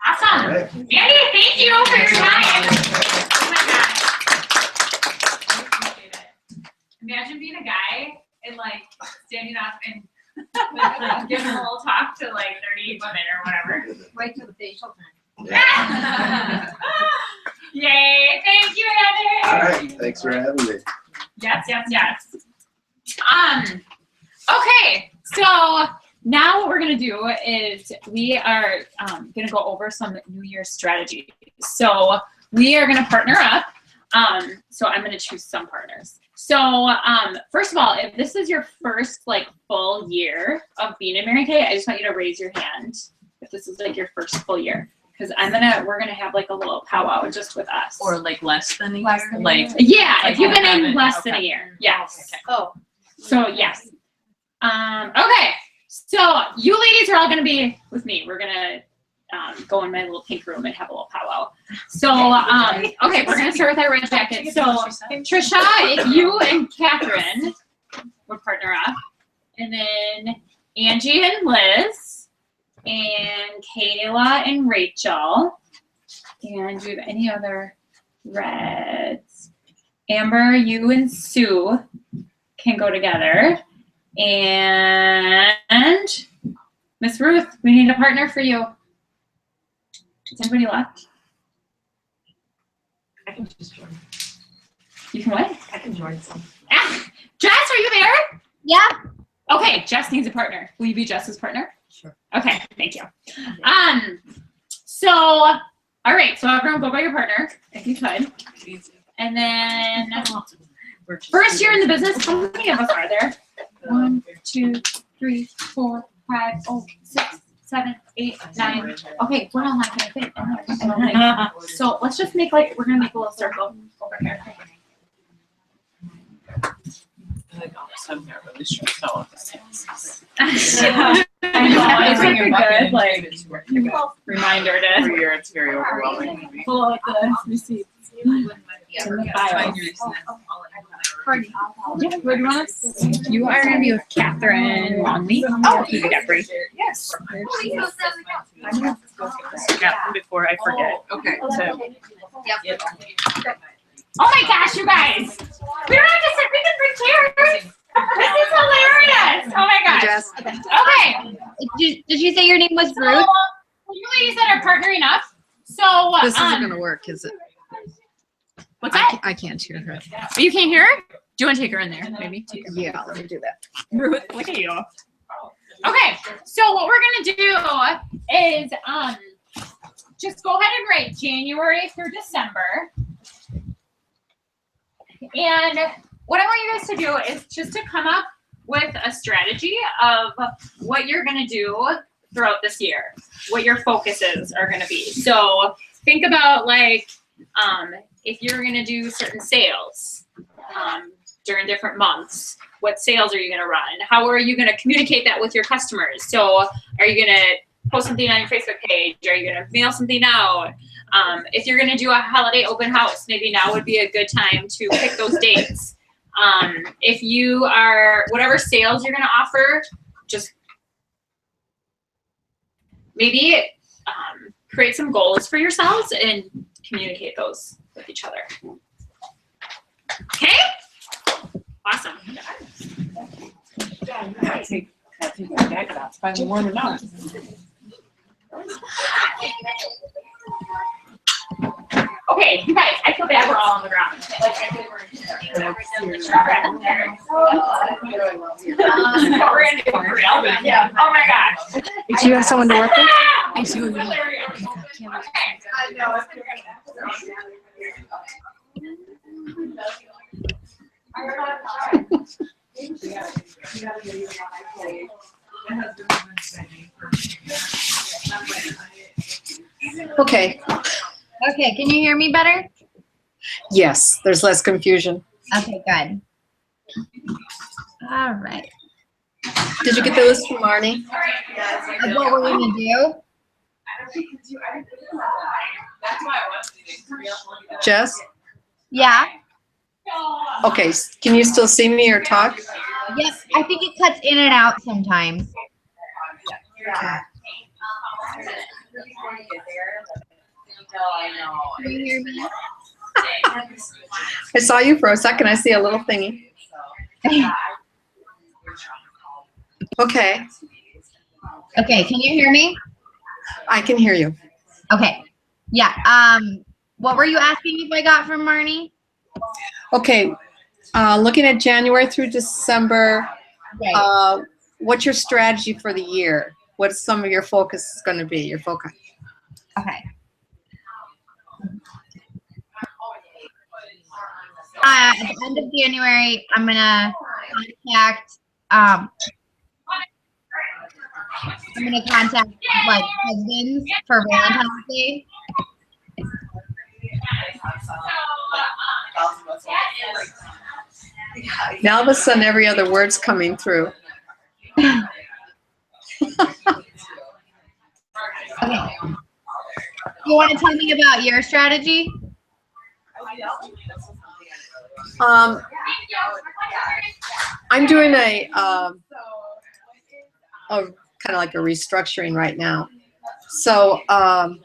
Awesome. Right. Andy, thank you for your time. Oh my gosh. I appreciate it. Imagine being a guy and like standing up and giving a little talk to like 30 women or whatever. Wait till the facial time. Yay, thank you, Andy. All right, thanks for having me. Yes, yes, yes. Okay, so now what we're gonna do is we are gonna go over some New Year's strategies. So we are gonna partner up. So I'm gonna choose some partners. So first of all, if this is your first like full year of being in Mary Kay, I just want you to raise your hand if this is like your first full year. Because we're gonna have like a little powwow just with us. Or like less than a year? Less than a Like, Yeah, like if you've been haven't- in less than a okay. year, yes. Okay. Oh. So yes. Okay, so you ladies are all gonna be with me. We're gonna go in my little pink room and have a little powwow. So okay, we're gonna start with our red jacket. So Trisha, if you and Catherine would partner up, and then Angie and Liz, and Kayla and Rachel, and do you have any other reds? Amber, you and Sue can go together. And Miss Ruth, we need a partner for you. Is anybody left? I can just join. You can what? I can join some. Ah, Jess, are you there? Yeah. Okay, Jess needs a partner. Will you be Jess's partner? Sure. Okay, thank you. So, all right, so everyone go by your partner, if you could. And then, first year in the business, how many of us are there? 1, 2, 3, 4, 5, 6, 7, 8, 9. Okay, we're all not gonna fit. I don't think. So let's just make like, we're gonna make a little circle over here. Like all of a sudden, they're really stressed out with this. I know, it's like a good like reminder to Every year it's very overwhelming. pull out the receipts. In the file. Yeah, where do you want us? You are gonna be with Catherine Longley. Oh, you get free. Yes. Before I forget. Okay. Oh my gosh, you guys! We don't have to sit. We can bring chairs. This is hilarious. Oh my gosh. Okay. Did you say your name was So, Ruth? you ladies that are partnering up. So This isn't gonna work, is it? what's that? I can't hear her. Oh, you can't hear her? Do you want to take her in there? Maybe. Take her. Yeah, let me do that. Ruth, look at you. Okay, so what we're gonna do is just go ahead and write January through December. And what I want you guys to do is just to come up with a strategy of what you're gonna do throughout this year, what your focuses are gonna be. So think about like if you're gonna do certain sales during different months, what sales are you gonna run? How are you gonna communicate that with your customers? So are you gonna post something on your Facebook page? Are you gonna mail something out? If you're gonna do a holiday open house, maybe now would be a good time to pick those dates. If you are, whatever sales you're gonna offer, just maybe create some goals for yourselves and communicate those with each other. Okay? Awesome. Take my jacket off. It's finally warm enough. Okay, you guys, I feel bad we're all on the ground. Like, I feel we're in Yeah. Oh my gosh. Do you have someone to work with? I do. Okay, Okay, can you hear me better? yes, there's less confusion. Okay, good. All right. Did you get the list from Marnie? Of what we're gonna do? Jess? Yeah. Okay, can you still see me or talk? Yep. I think it cuts in and out sometimes. Can you hear me? I saw you for a second. I see a little thingy. Okay, Okay, can you hear me? I can hear you. Okay. Yeah. What were you asking if I got from Marnie? Okay, looking at January through December, Right. what's your strategy for the year? What's some of your focus going to be, your focus? Okay. At the end of January, I'm gonna contact like husbands for Valentine's Day. Now all of a sudden, every other word's coming through. Okay. You want to tell me about your strategy? I'm doing a kind of like a restructuring right now. So right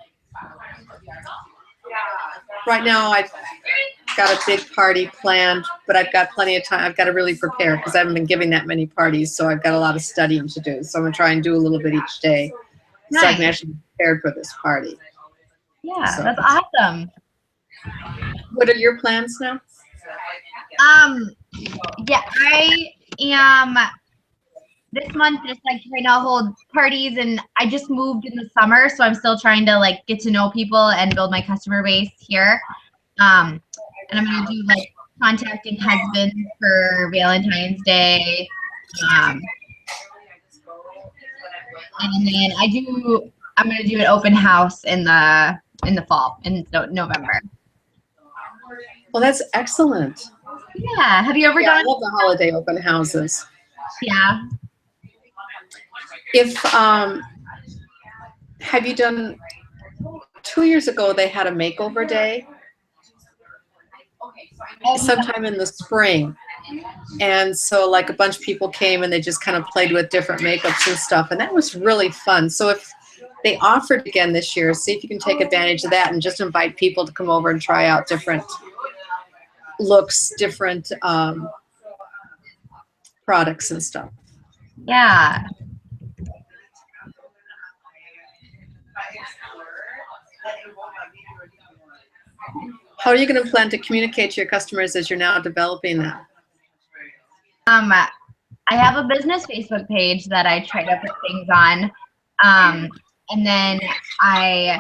now I've got a big party planned, but I've got plenty of time. I've got to really prepare because I haven't been giving that many parties, so I've got a lot of studying to do. So I'm gonna try and do a little bit each day, so I can actually be prepared for this party. Yeah, So. that's awesome. What are your plans now? Yeah, I am this month just like trying to hold parties, and I just moved in the summer, so I'm still trying to like get to know people and build my customer base here. And I'm gonna do like contacting husbands for Valentine's Day. And then I'm gonna do an open house in the fall, in November. Well, that's excellent. Yeah. Have you ever Yeah, I done? love the holiday open houses. Yeah. If have you done? 2 years ago, they had a makeover day. Sometime in the spring. And so like a bunch of people came and they just kind of played with different makeups and stuff. And that was really fun. So if they offered again this year, see if you can take advantage of that and just invite people to come over and try out different looks, different products and stuff. Yeah. How are you going to plan to communicate to your customers as you're now developing them? I have a business Facebook page that I try to put things on. And then I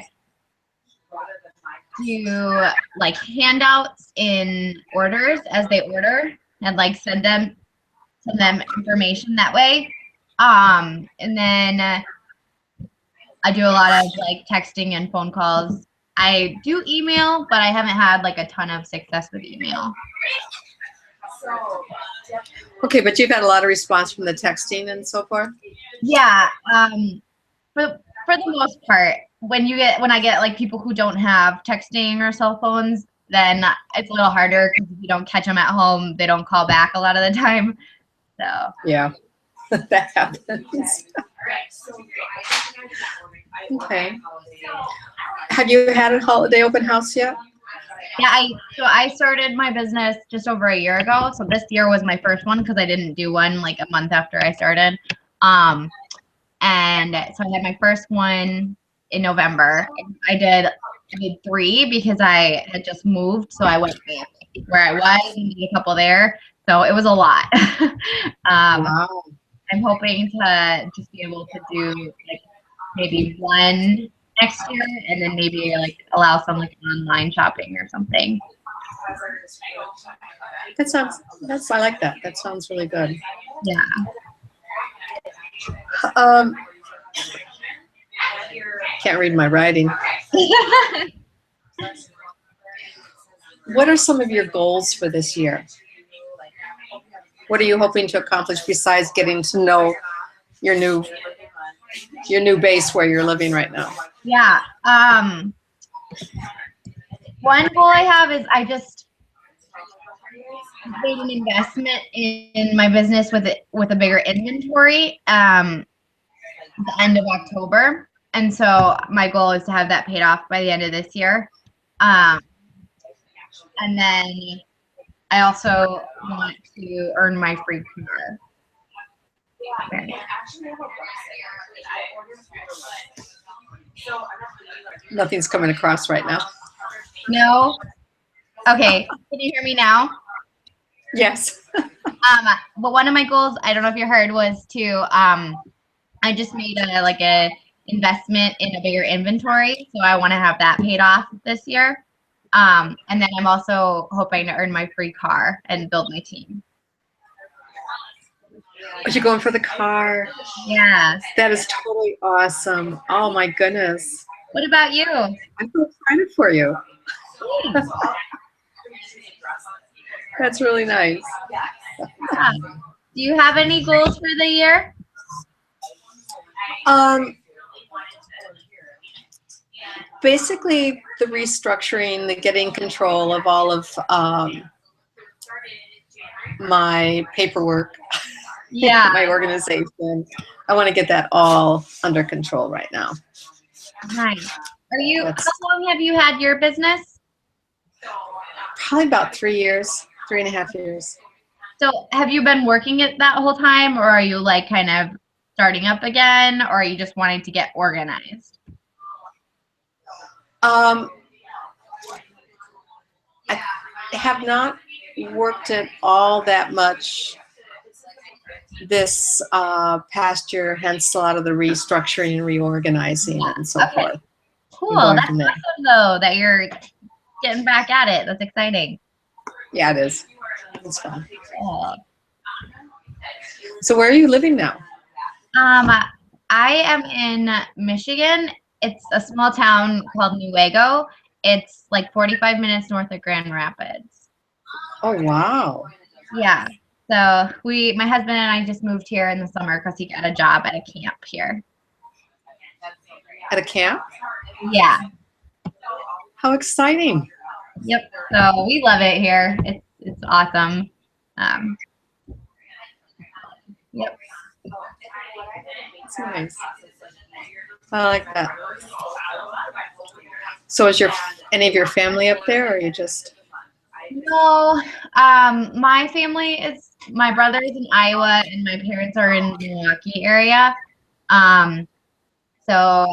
do like handouts in orders as they order and like send them information that way. And then I do a lot of like texting and phone calls. I do email, but I haven't had like a ton of success with email. Okay, but you've had a lot of response from the texting and so forth? Yeah. For the most part, when I get like people who don't have texting or cell phones, then it's a little harder because if you don't catch them at home, they don't call back a lot of the time. So yeah, that happens. Okay. Have you had a holiday open house yet? Yeah, I started my business just over a year ago. So this year was my first one because I didn't do one like a month after I started. And so I had my first one in November. I did 3 because I had just moved, so I went back where I was and did a couple there. So it was a lot. Wow. I'm hoping to just be able to do like maybe 1 next year, and then maybe like allow some like online shopping or something. I like that. That sounds really good. Yeah. Can't read my writing. What are some of your goals for this year? What are you hoping to accomplish besides getting to know your new base where you're living right now? Yeah. One goal I have is I just made an investment in my business with a bigger inventory the end of October. And so my goal is to have that paid off by the end of this year. And then I also want to earn my free car. Nothing's coming across right now. No? Okay. Can you hear me now? Yes. But one of my goals, I don't know if you heard, was to I just made a investment in a bigger inventory, so I want to have that paid off this year. And then I'm also hoping to earn my free car and build my team. Are you going for the car? Yeah. That is totally awesome. Oh my goodness. What about you? I'm so excited for you. That's really nice. Yeah. Do you have any goals for the year? Basically the restructuring, the getting control of all of my paperwork, Yeah. my organization. I want to get that all under control right now. Nice. How long have you had your business? Probably about 3 years, 3.5 years. So have you been working it that whole time, or are you like kind of starting up again, or are you just wanting to get organized? I have not worked it all that much this past year, hence a lot of the restructuring and reorganizing and so forth. Cool. That's awesome, though, that you're getting back at it. That's exciting. Yeah, it is. It's fun. Cool. So where are you living now? I am in Michigan. It's a small town called MEGGA. It's like 45 minutes north of Grand Rapids. Oh, wow. Yeah. So my husband and I just moved here in the summer because he got a job at a camp here. At a camp? Yeah. How exciting. Yep. So we love it here. It's awesome. Yep. That's nice. I like that. So is any of your family up there, or are you just? No, my family is, my brother's in Iowa and my parents are in the Milwaukee area. So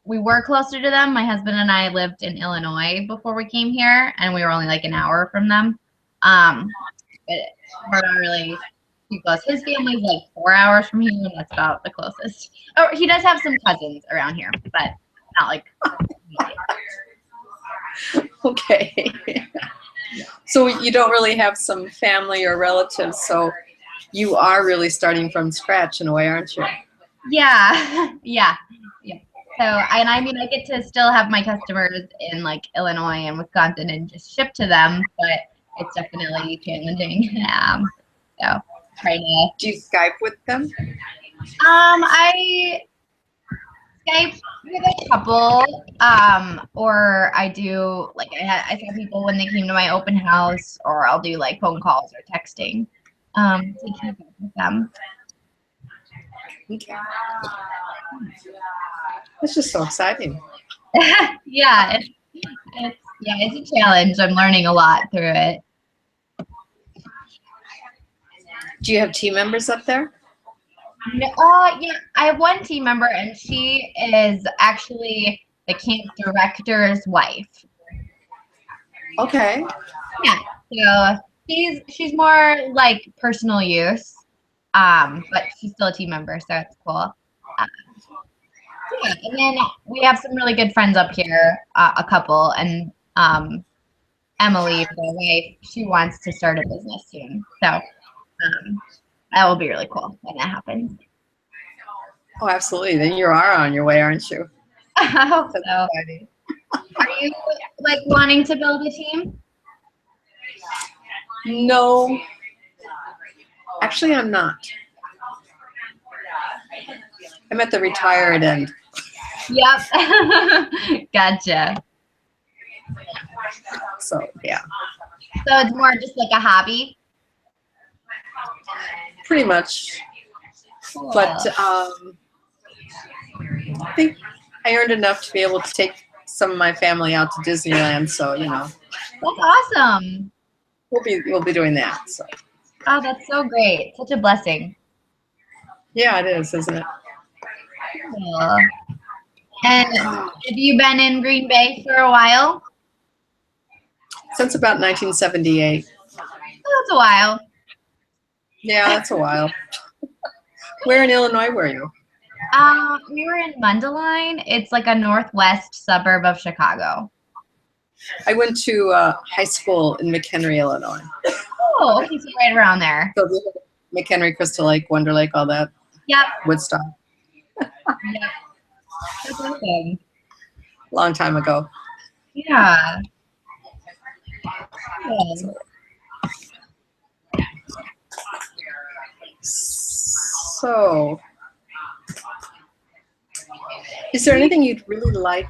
we were closer to them. My husband and I lived in Illinois before we came here, and we were only like an hour from them. But we're not really too close. His family's like 4 hours from here, and that's about the closest. Oh, he does have some cousins around here, but not like. Okay. So you don't really have some family or relatives, so you are really starting from scratch in a way, aren't you? Yeah, yeah. So, and I mean, I get to still have my customers in like Illinois and Wisconsin and just ship to them, but it's definitely challenging. So trying to. Do you Skype with them? I Skype with a couple, or I do like I saw people when they came to my open house, or I'll do like phone calls or texting to keep up with them. Okay. It's just so exciting. Yeah, it's a challenge. I'm learning a lot through it. Do you have team members up there? No, yeah, I have one team member, and she is actually the camp director's wife. Okay. Yeah, so she's more like personal use, but she's still a team member, so it's cool. Yeah, and then we have some really good friends up here, a couple, and Emily, the wife, she wants to start a business soon, so that will be really cool when that happens. Oh, absolutely. Then you are on your way, aren't you? I hope That's so. exciting. Are you like wanting to build a team? No, actually, I'm not. I'm at the retired end. Yep. Gotcha. So, yeah, So it's more just like a hobby. pretty much. But I think I earned enough to be able to take some of my family out to Disneyland. So, That's awesome. we'll be doing that. So, Oh, that's so great. Such a blessing. yeah, it is, isn't it? Cool. And have you been in Green Bay for a while? Since about 1978. Oh, that's a while. Yeah, that's a while. Where in Illinois were you? We were in Mundelein. It's like a northwest suburb of Chicago. I went to high school in McHenry, Illinois. Oh, okay, so right around there. So McHenry, Crystal Lake, Wonder Lake, all that. Yep. Woodstock. Yep. That's awesome. Long time ago. Yeah. Good. So, is there anything you'd really like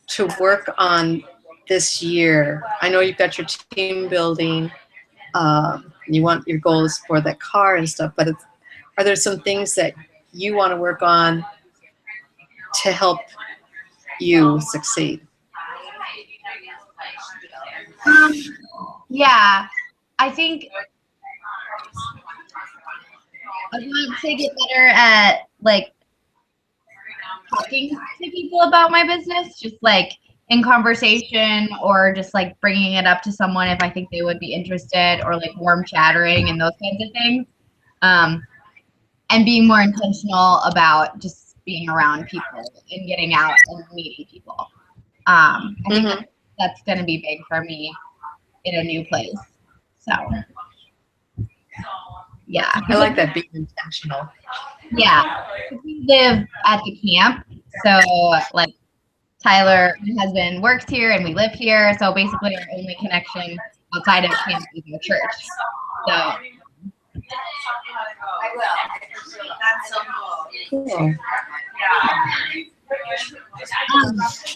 to work on this year? I know you've got your team building. You want your goals for that car and stuff, but are there some things that you want to work on to help you succeed? Yeah, I think I want to get better at like talking to people about my business, just like in conversation or just like bringing it up to someone if I think they would be interested, or like warm chattering and those kinds of things. And being more intentional about just being around people and getting out and meeting people. I think that's going to be big for me in a new place. So, yeah. I like that, being intentional. Yeah. We live at the camp. So, like, Tyler, my husband, works here and we live here. So, basically, our only connection outside of camp is our church. So, Cool.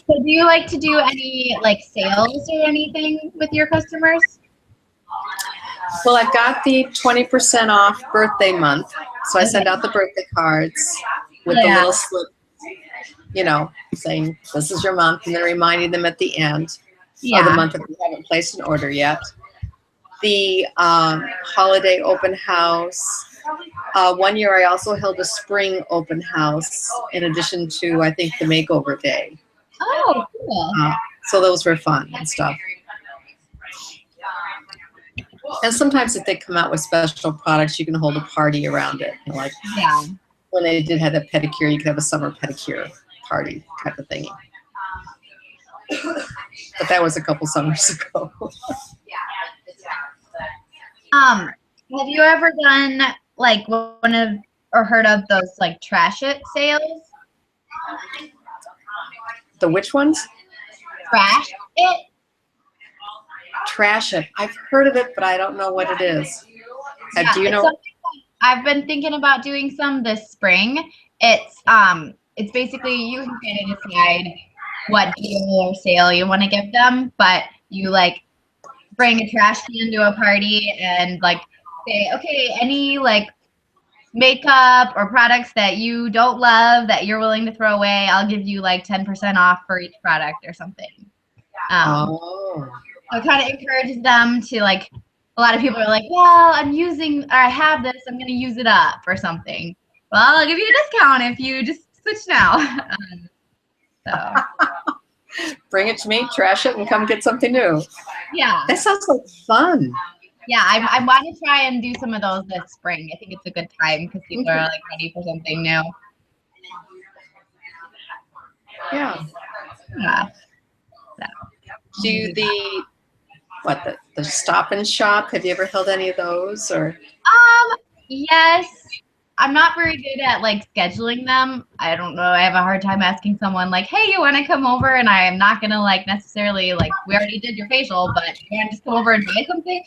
so do you like to do any like sales or anything with your customers? Well, I've got the 20% off birthday month. So I send out the birthday cards with the little slip, saying this is your month, and then reminding them at the end of the month if you haven't placed an order yet. The holiday open house. One year I also held a spring open house in addition to, I think, the makeover day. Oh, cool. So those were fun and stuff. And sometimes if they come out with special products, you can hold a party around it. Like when they did have that pedicure, you could have a summer pedicure party type of thingy. But that was a couple summers ago. Have you ever done like one of or heard of those like trash it sales? The which ones? Trash it. Trash it. I've heard of it, but I don't know what it is. Do you know? I've been thinking about doing some this spring. It's basically you can kind of decide what deal or sale you want to give them, but you like bring a trash can to a party and like say, okay, any like makeup or products that you don't love that you're willing to throw away, I'll give you like 10% off for each product or something. So it kind of encourages them to like a lot of people are like, well, I have this, I'm gonna use it up or something. Well, I'll give you a discount if you just switch now. So Bring it to me, trash it, and come get something new. yeah. That sounds like fun. Yeah, I want to try and do some of those this spring. I think it's a good time because people are like ready for something new. Yeah. Yeah. Do the Stop and Shop? Have you ever held any of those or? Yes. I'm not very good at like scheduling them. I don't know. I have a hard time asking someone like, hey, you want to come over? And I am not going to like necessarily like, we already did your facial, but you want to just come over and buy something?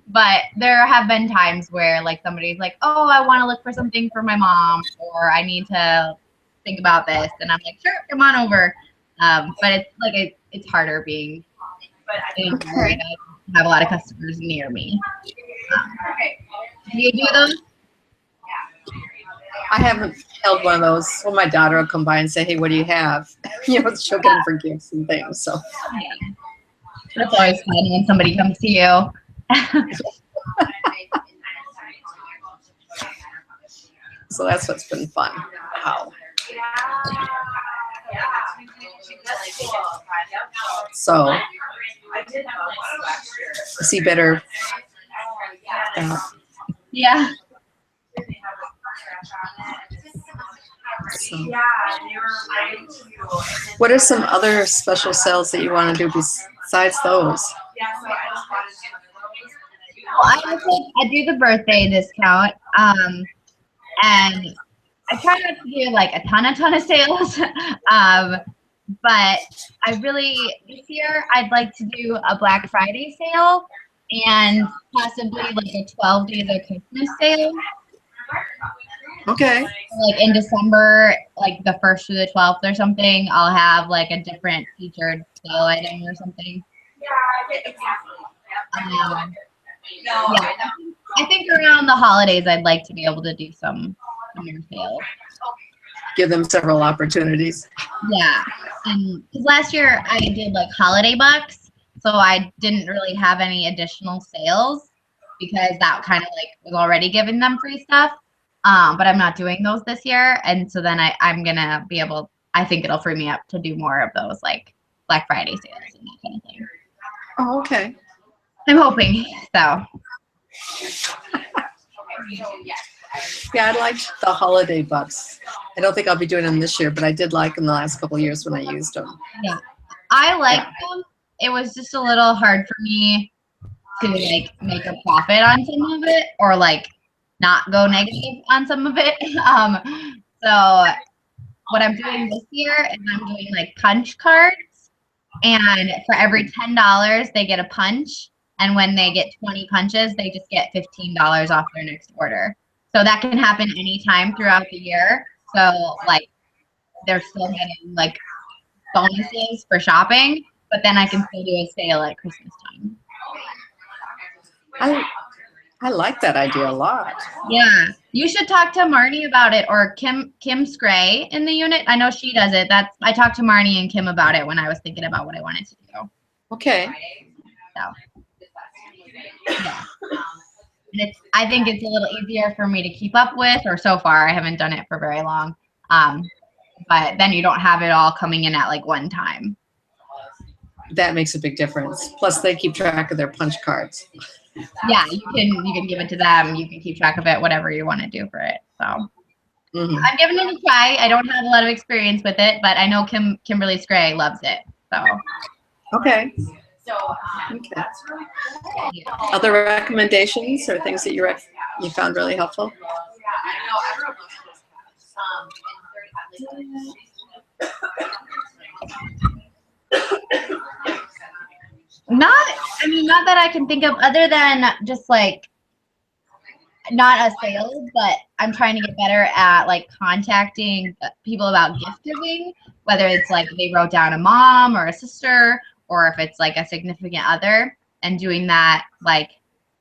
But there have been times where like somebody's like, oh, I want to look for something for my mom, or I need to think about this. And I'm like, sure, come on over. But it's like, it's harder being married. I have a lot of customers near me. Do you do those? I haven't held one of those. Well, my daughter will come by and say, hey, what do you have? You know, she'll get them for gifts and things. So Yeah. That's always fun when somebody comes to you. So that's what's been fun. Wow. So see better. Yeah. So, what are some other special sales that you want to do besides those? Well, I do the birthday discount. And I try not to do like a ton of sales. But I really, this year, I'd like to do a Black Friday sale and possibly like a 12 days of Christmas sale. Okay. Like in December, like the 1st through the 12th or something, I'll have like a different featured sale item or something. Yeah, I think around the holidays, I'd like to be able to do some more sales. Give them several opportunities. Yeah, and because last year I did like holiday bucks, so I didn't really have any additional sales because that kind of like was already giving them free stuff. But I'm not doing those this year, and so then I'm gonna be able. I think it'll free me up to do more of those like Black Friday sales and that kind of thing. Oh, okay. I'm hoping so. Yeah, I liked the holiday bucks. I don't think I'll be doing them this year, but I did like them the last couple of years when I used them. Yeah, I liked them. It was just a little hard for me to like make a profit on some of it, or like not go negative on some of it. So what I'm doing this year is I'm doing like punch cards, and for every $10 they get a punch, and when they get 20 punches, they just get $15 off their next order. So that can happen anytime throughout the year. So like they're still getting like bonuses for shopping, but then I can still do a sale at Christmas time. I like that idea a lot. Yeah, you should talk to Marnie about it, or Kim Scray in the unit. I know she does it. I talked to Marnie and Kim about it when I was thinking about what I wanted to do. Okay. So, yeah. And I think it's a little easier for me to keep up with, or so far I haven't done it for very long. But then you don't have it all coming in at like one time. That makes a big difference. Plus, they keep track of their punch cards. Yeah, you can give it to them. You can keep track of it, whatever you want to do for it. So I'm giving it a try. I don't have a lot of experience with it, but I know Kimberly Scray loves it. So okay. Okay. That's really cool. Yeah. Other recommendations or things that you found really helpful? Not that I can think of, other than just like not a sales, but I'm trying to get better at like contacting people about gift giving, whether it's like they wrote down a mom or a sister, or if it's like a significant other, and doing that like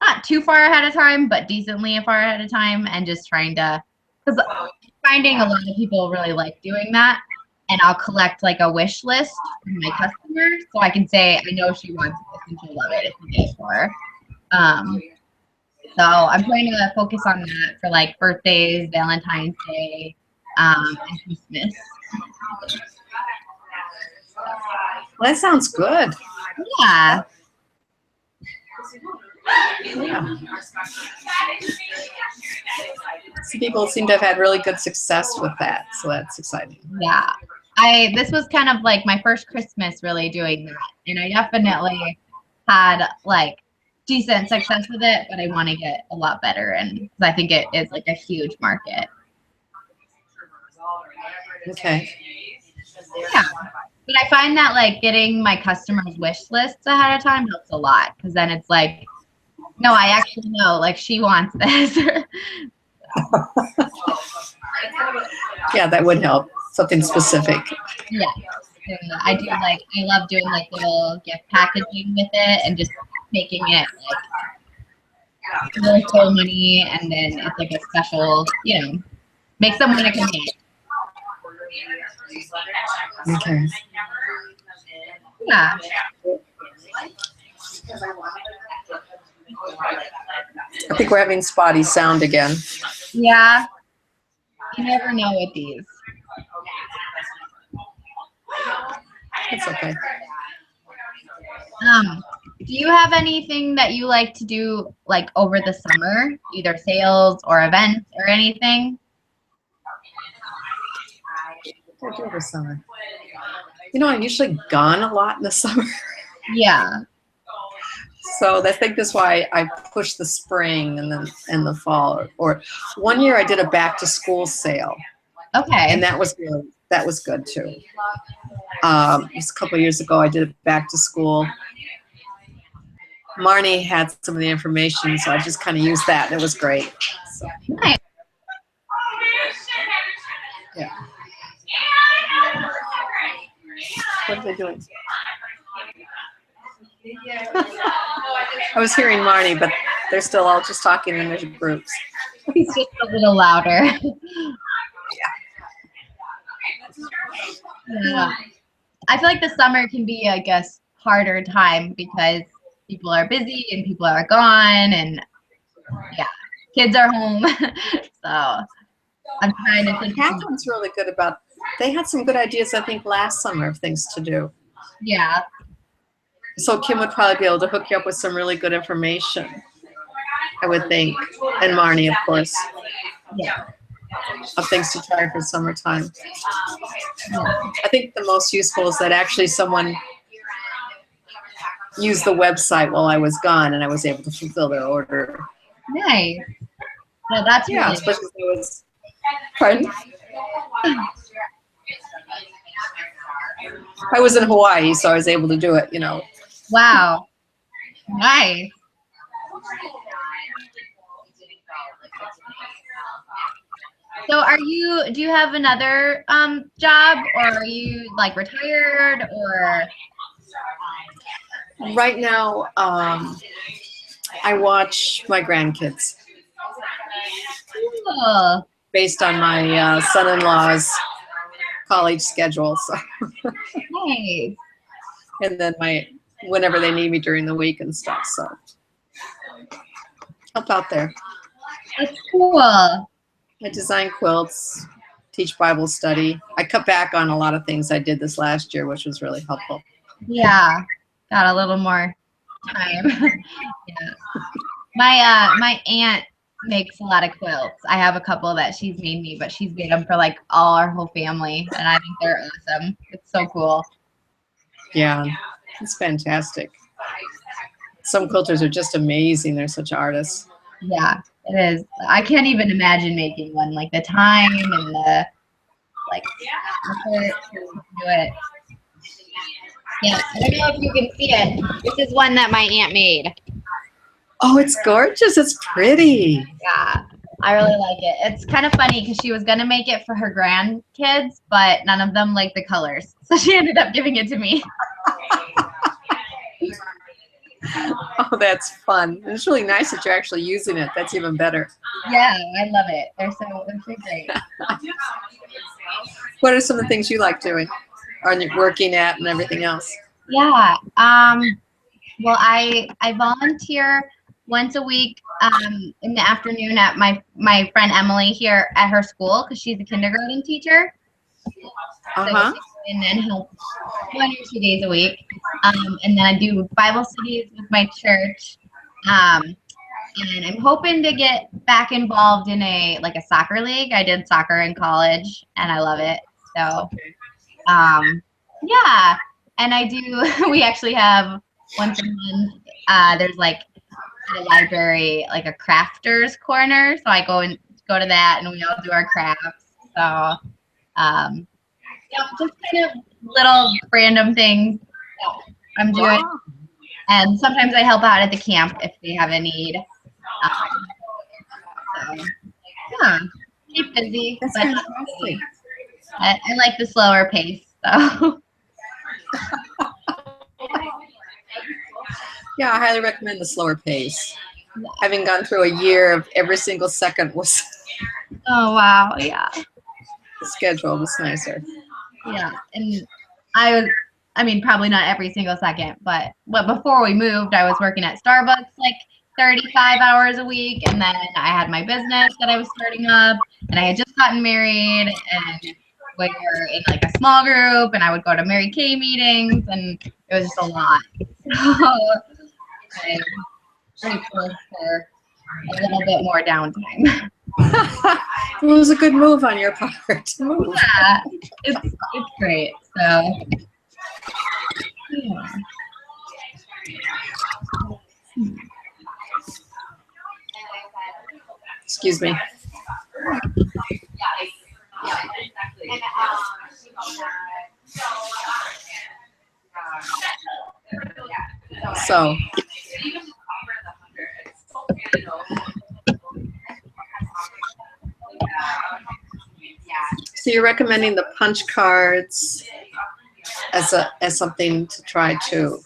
not too far ahead of time, but decently far ahead of time, and just trying to, because finding a lot of people really like doing that. and I'll collect like a wish list from my customer, so I can say I know she wants this and she'll love it if you get it for her. So I'm trying to focus on that for like birthdays, Valentine's Day, and Christmas. Well, that sounds good. Yeah. Some people seem to have had really good success with that, so that's exciting. Yeah. This was kind of like my first Christmas really doing that. And I definitely had like decent success with it, but I want to get a lot better, and because I think it is like a huge market. Okay. Yeah. But I find that like getting my customers' wish lists ahead of time helps a lot, because then it's like, no, I actually know like she wants this. Yeah, that would help. Something specific. Yeah. I do like, I love doing like little gift packaging with it and just making it like no full money, and then it's like a special, you know, makes them want to come in. Okay. Yeah. I think we're having spotty sound again. Yeah. You never know with these. It's okay. Do you have anything that you like to do like over the summer, either sales or events or anything? What do I do over summer? You know, I'm usually gone a lot in the summer. Yeah. So I think that's why I push the spring and the fall. Or one year I did a back to school sale. Okay. And that was good too. It was a couple of years ago. I did it back to school. Marnie had some of the information, so I just kind of used that, and it was great. So. Nice. Yeah. What are they doing? I was hearing Marnie, but they're still all just talking in their groups. It's just a little louder. Yeah. I feel like the summer can be, I guess, harder time because people are busy and people are gone, and yeah, kids are home. So I'm trying to think. Catherine's really good about. They had some good ideas, I think, last summer of things to do. Yeah. So Kim would probably be able to hook you up with some really good information, I would think, and Marnie, of course. Yeah. Of things to try for summertime. I think the most useful is that actually someone used the website while I was gone, and I was able to fulfill their order. Nice. Well, that's Yeah, really especially if it was. Pardon? I was in Hawaii, so I was able to do it. You know. Wow. Nice. So do you have another job, or are you like retired, or? Right now, I watch my grandkids Cool. based on my son-in-law's college schedule. So, Nice. and then whenever they need me during the week and stuff. So, help out there. That's cool. I design quilts, teach Bible study. I cut back on a lot of things I did this last year, which was really helpful. Yeah, got a little more time. Yeah. My aunt makes a lot of quilts. I have a couple that she's made me, but she's made them for like all our whole family, and I think they're awesome. It's so cool. Yeah, it's fantastic. Some quilters are just amazing. They're such artists. Yeah, it is. I can't even imagine making one. Like the time and the effort to do it. Yeah, I don't know if you can see it. This is one that my aunt made. Oh, it's gorgeous. It's pretty. Yeah, I really like it. It's kind of funny because she was going to make it for her grandkids, but none of them liked the colors. So she ended up giving it to me. Oh, that's fun. It's really nice that you're actually using it. That's even better. Yeah, I love it. They're so great. What are some of the things you like doing? Are you working at and everything else? Yeah. Well, I volunteer once a week in the afternoon at my friend Emily here at her school because she's a kindergarten teacher. Uh-huh. And then help 1 or 2 days a week. And then I do Bible studies with my church. And I'm hoping to get back involved in a soccer league. I did soccer in college and I love it. So yeah. And I do we actually have once a month, there's like at a library like a crafters corner. So I go to that and we all do our crafts. So yeah, just kind of little random things that I'm doing. Wow. And sometimes I help out at the camp if they have a need. So, yeah, keep busy. That's but fantastic. I like the slower pace. So, Yeah, I highly recommend the slower pace. Having gone through a year of every single second was oh wow, yeah, the schedule was nicer. yeah. And I mean, probably not every single second, but before we moved, I was working at Starbucks like 35 hours a week, and then I had my business that I was starting up, and I had just gotten married, and we were in like a small group, and I would go to Mary Kay meetings, and it was just a lot. So I'm grateful for a little bit more downtime. It was a good move on your part. Yeah, it's great. So yeah. Excuse me. So, so you're recommending the punch cards as something to try too.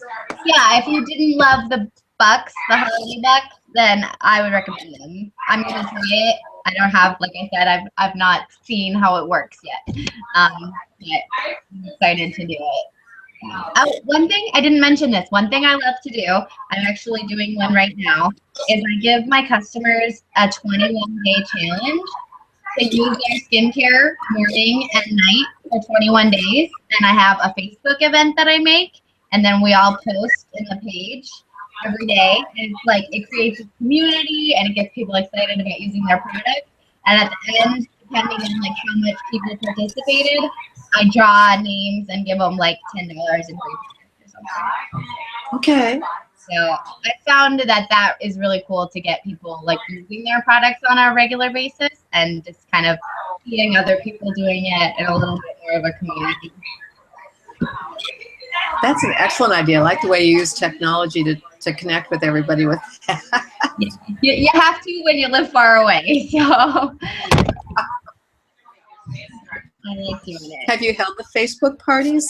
Yeah, if you didn't love the bucks, the holiday bucks, then I would recommend them. I'm gonna try it. I don't have, like I said, I've not seen how it works yet. But I'm excited to do it. Oh, one thing I didn't mention this. One thing I love to do, I'm actually doing one right now, is I give my customers a 21-day challenge to use their skincare morning and night for 21 days. And I have a Facebook event that I make, and then we all post in the page every day. And it's like it creates a community and it gets people excited about using their product. And at the end, depending on like how much people participated, I draw names and give them like $10 in free products or something. Okay. So I found that is really cool to get people like using their products on a regular basis and just kind of seeing other people doing it in a little bit more of a community. That's an excellent idea. I like the way you use technology to connect with everybody with that. You have to when you live far away. So I like doing it. Have you held the Facebook parties?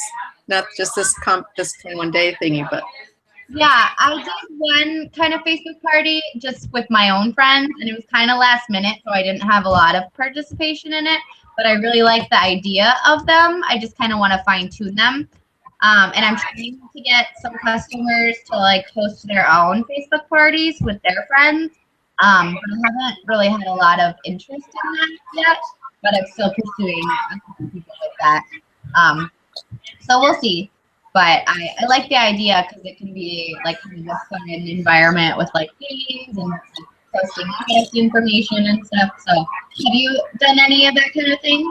Not just this 21-day thingy, but Yeah, I did one kind of Facebook party just with my own friends, and it was kind of last minute, so I didn't have a lot of participation in it, but I really like the idea of them. I just kind of want to fine tune them. And I'm trying to get some customers to like host their own Facebook parties with their friends. But I haven't really had a lot of interest in that yet, but I'm still pursuing people like that. So we'll see. But I like the idea because it can be like kind of a fun environment with like games and like, posting product information and stuff. So have you done any of that kind of thing?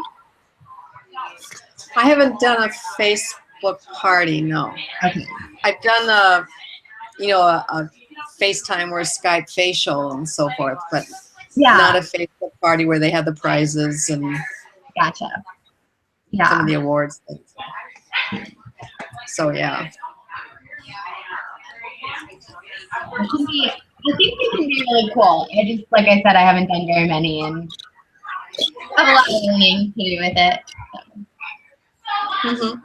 I haven't done a Facebook party, no. Okay. I've done a FaceTime or a Skype facial and so forth, but Yeah. not a Facebook party where they had the prizes and Gotcha. some Yeah. of the awards. So yeah. I think it can be really cool. I just, like I said, I haven't done very many and have a lot of learning to do with it. Mm-hmm.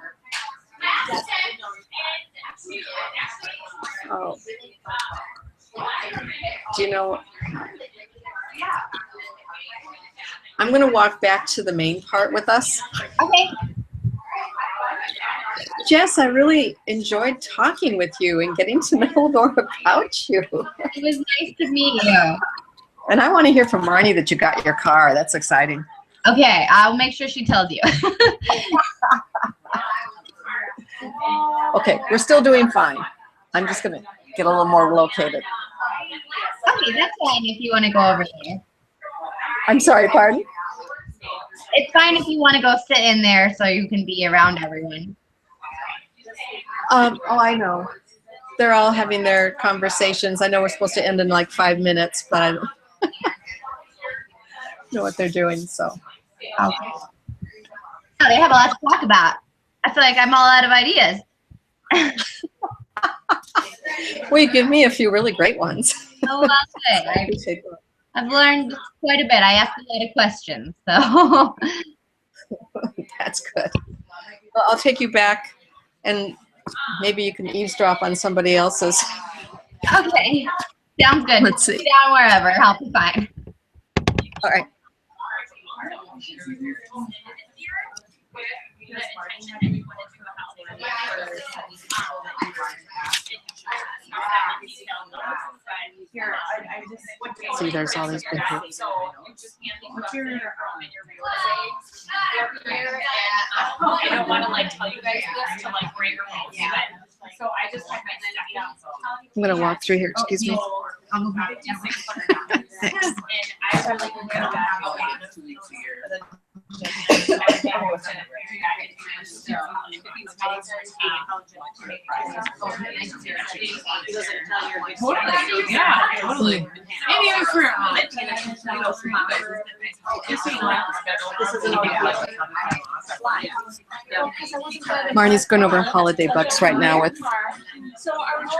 Oh. Do you know? I'm going to walk back to the main part with us. Okay. Jess, I really enjoyed talking with you and getting to know more about you. It was nice to meet you. And I want to hear from Marnie that you got your car. That's exciting. Okay, I'll make sure she tells you. Okay, we're still doing fine. I'm just going to get a little more located. Okay, that's fine if you want to go over there. I'm sorry, pardon? It's fine if you want to go sit in there so you can be around everyone. Oh, I know. They're all having their conversations. I know we're supposed to end in like 5 minutes, but I don't know what they're doing, so. Okay. Oh, they have a lot to talk about. I feel like I'm all out of ideas. Well, you give me a few really great ones. Oh, well, good. I appreciate that. I've learned quite a bit. I asked a lot of questions, so. That's good. Well, I'll take you back, and maybe you can eavesdrop on somebody else's. Okay, sounds good. Let's see. Sit down wherever. I'll be fine. All right. See, there's all these big groups. I don't want to like tell you guys this to like bring your home, but so I just had my stuff. I'm going to walk through here. Excuse me. Thanks. And I really Totally. Yeah, totally. Maybe even for a moment. Marnie's going over holiday bucks right now with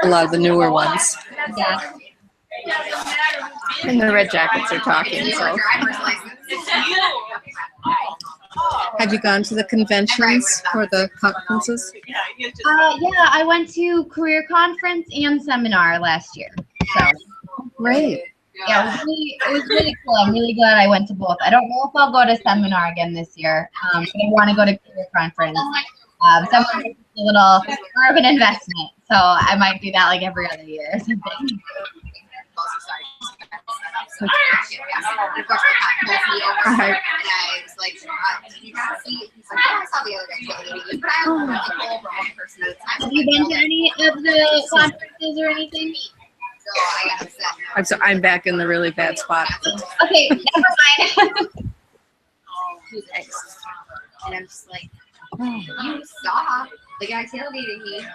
a lot of the newer ones. Yeah. And the red jackets are talking, so. Have you gone to the conventions or the conferences? Yeah, I went to career conference and seminar last year. So. Great. Yeah, it was really cool. I'm really glad I went to both. I don't know if I'll go to seminar again this year, but I want to go to career conference. Seminar is a little more of an investment, so I might do that like every other year or something. And of course, my cat pulled me over, and I was like, you gotta see it. He's like, oh, I saw the other guy killing it. But I was like, pull over one person at a time. Have you been to any of the conferences or anything? So I got upset. I'm back in the really bad spot. Okay, never mind. And I'm just like, you saw the guy tailgating me.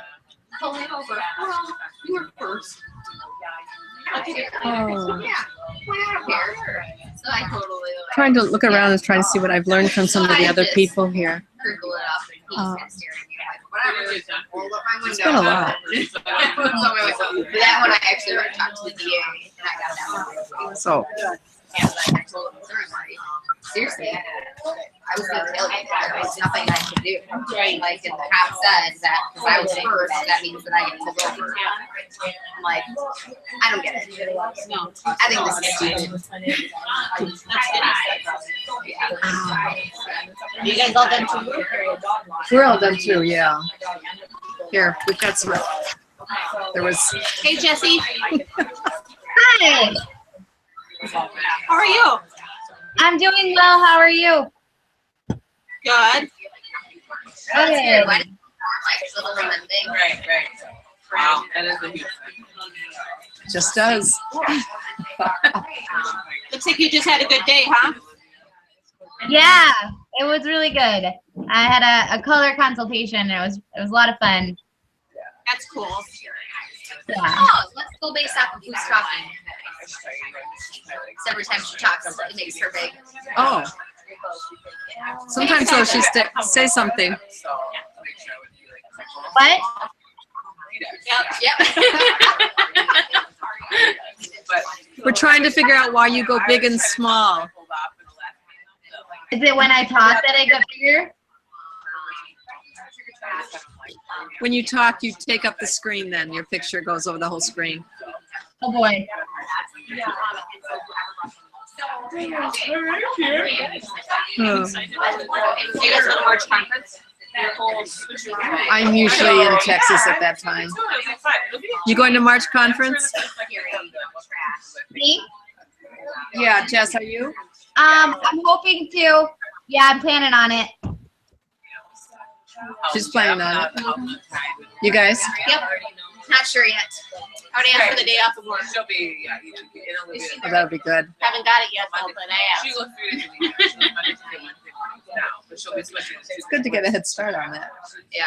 Pull him over. Well, you were first. Okay. Oh. Yeah. Well, I don't care. So I totally like, Trying to look around and trying to see what I've learned from some of the other people here. crinkle it up and he's kind of staring at me. I'm like, whatever. Roll up my window. It's been a lot. But that one I actually went and talked to the DA and I got that one. So, And I told him, seriously, I was going to tell you that there was nothing I could do. Like, and the cop said that because I was first, that means that I get pulled over. I'm like, I don't get it. I think this is stupid. You guys all done too? we're all done too, yeah. Here, we've got some. There was. Hey, Jesse. Hi. How are you? I'm doing well. How are you? Good. Good. Why did little lemon thing? Right. Wow, that is a huge thing. Just does. Looks like you just had a good day, huh? Yeah, it was really good. I had a color consultation and it was a lot of fun. That's cool. Yeah. Oh, let's go based off of who's talking. Every time she talks, it makes her big. Oh. Sometimes though she say something. What? Yep. We're trying to figure out why you go big and small. Is it when I talk that I get bigger? When you talk, you take up the screen then. Your picture goes over the whole screen. Oh boy. Oh. Do you guys go to March conference? I'm usually in Texas at that time. You going to March conference? Me? Yeah, Jess, are you? I'm hoping to. Yeah, I'm planning on it. She's planning on it. You guys? Yep. Not sure yet. I already asked for the day off of work. She'll be, yeah, Oh, that'll be good. Haven't got it yet though, but I She asked. looked through it Monday, Tuesday, Wednesday now, but she'll be switching. It's good to get a head start on that. Yeah.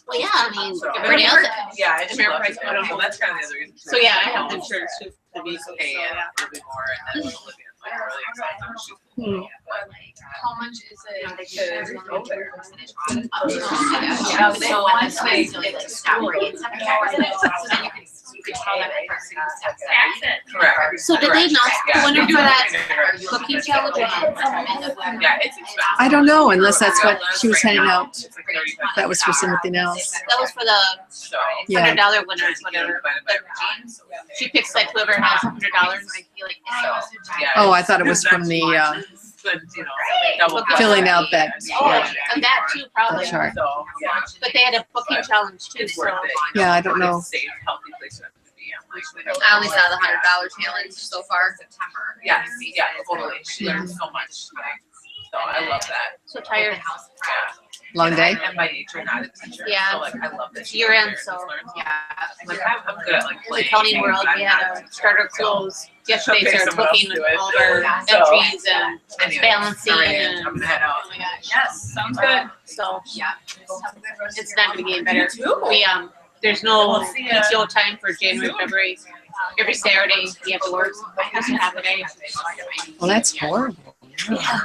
Well, yeah, I mean, everybody else. Yeah, I just Fair love price, it. I don't So know. that's kind of the other reason. So yeah, I have insurance too. For these, so Okay, yeah. yeah, a little bit more, and then Olivia's like really excited. She's How much is it? to go there. So once they stop rates, you could tell them in person. Correct. So did they not go in for that cooking challenge? Yeah, it's expensive. I don't know, unless that's what she was handing out. That was for something else. That was for the So. Yeah. $100 winners, whatever. She picks like whoever has $100. Yeah. Oh, I thought it was from the Good, you know, double filling out that. Oh, Yeah, and that too, probably. the chart. So, yeah. But they had a booking challenge too, It's so worth it. Yeah, I don't know. It's a safe, healthy place for them to be. I'm like, I only saw the $100 challenge so far. yes, yeah, totally. She learned so much. So I love that. So tired. Long day? And by nature, not a teacher. Yeah. So like, I love that. she Year goes end, there and so, just learns. yeah. Like, I'm good at like In the playing. accounting games. world, we I'm had not a starter close. Yesterday Okay, started someone else booking do it. all of our So, entries and Anyway, balancing alright, and, I'm gonna head out. oh my gosh. Yes, sounds good. So, Yeah. it's not gonna get better. You too. We, there's no We'll see ya. PTO time for January, February. Every Saturday, we have to work. That's a half a day. Well, that's horrible. Yeah.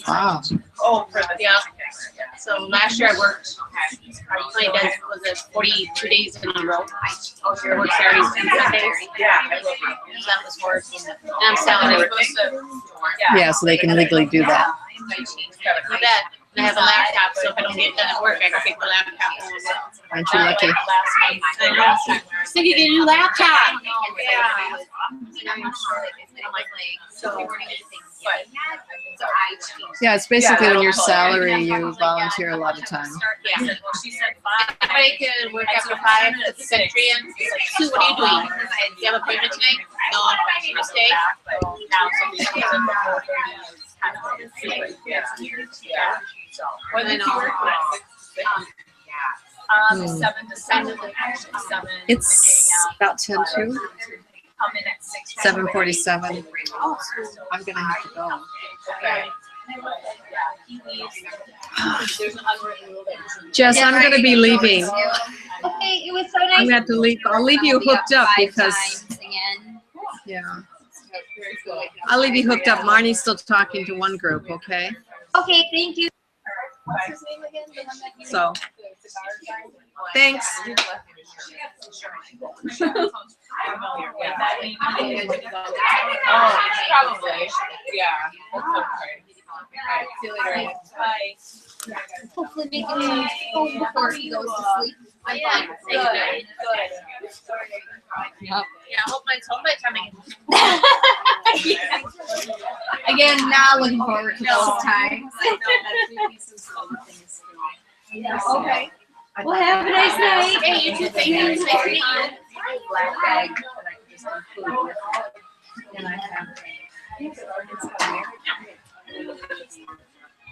Wow. Oh, for the. Yeah. So last year I worked, how many days was it, 42 days in a row? I worked Saturdays and Sundays. Yeah, I love it. That was hard. And I'm salaried. Yeah, so they can legally do that. My dad, I have a laptop, so if I don't get done at work, I can take the laptop home. Aren't you lucky? I know. Think you get a new laptop. Yeah, it's basically when you're salary, you volunteer a lot of time. Yeah. Everybody can work after 5 at the Century and Sue, what are you doing? Do you have an appointment tonight? No, I'm gonna stay. Now somebody's When did you work? Hmm. 7 to 7, actually 7. It's about 10 to Come in at 6. 7:47. I'm gonna have to go. Okay. He leaves. There's an unwritten rule that. Jess, I'm gonna be leaving. Okay, it was so nice. I'm gonna have to leave. I'll leave you hooked up because, Again. yeah. I'll leave you hooked up. Marnie's still talking to one group, okay? Okay, thank you. What's his name again? The one that you- So, the cigar guy? thanks. Familiar with that name. Oh, probably. Yeah. That's okay. Alright, see you later. Bye. Hopefully make it home before he goes to sleep. I'm fine. Good. Yeah, I hope mine's home by the time I get. Again, not looking forward to those times. Okay. Well, have a nice night. Hey, you too, thank you. Nice to meet you. Black bag that I can just include with it. And I have.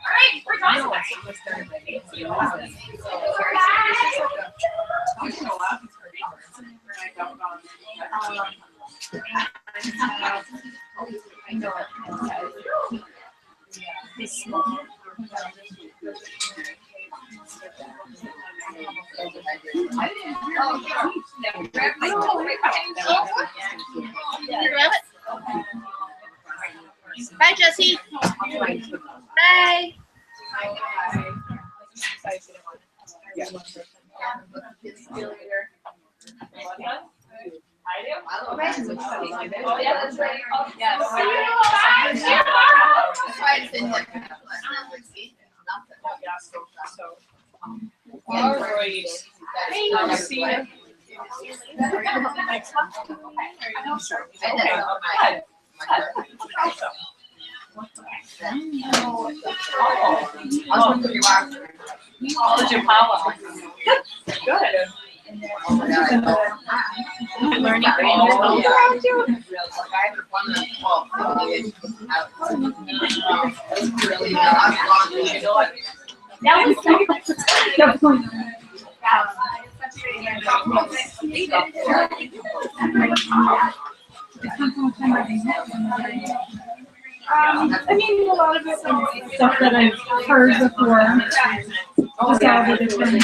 Alright, we're done. Bye, Jesse. Bye. All right. I'll see you. College of Paula. Good. Learning I mean, a lot of it's stuff that I've heard before. Just all the different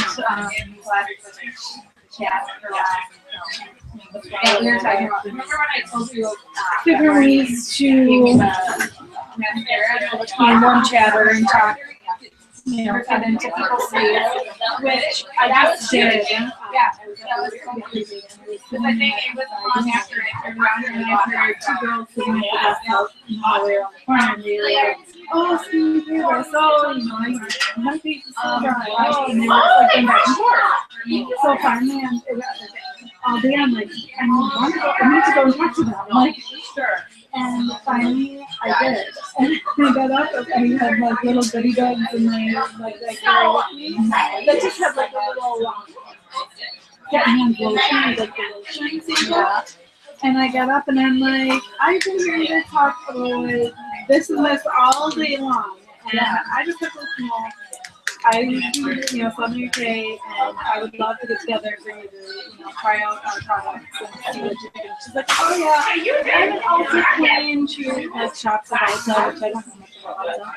different ways to one chatter and talk, get into people's face, which I just did. Because I think it was long after I turned around and I heard two girls sitting at the bus stop all the way around the corner, and they were like, "Oh, Steve, you were so, my face is so dry." And they were like going back and forth. So finally, all day I'm like, I need to go and talk to them. I'm like, sure. And finally, I did. And I got up and we had like little goodie bags and like carry with me. That just had like a little get hand lotion, like the lotion sample. And I got up and I'm like, I've been here to talk about this and this all day long. And I just have to know, Southern UK, and I would love to get together for you to, try out our products and see what you think. She's like, oh yeah, and also plain. She shops at Ulta, which I don't know much about Ulta.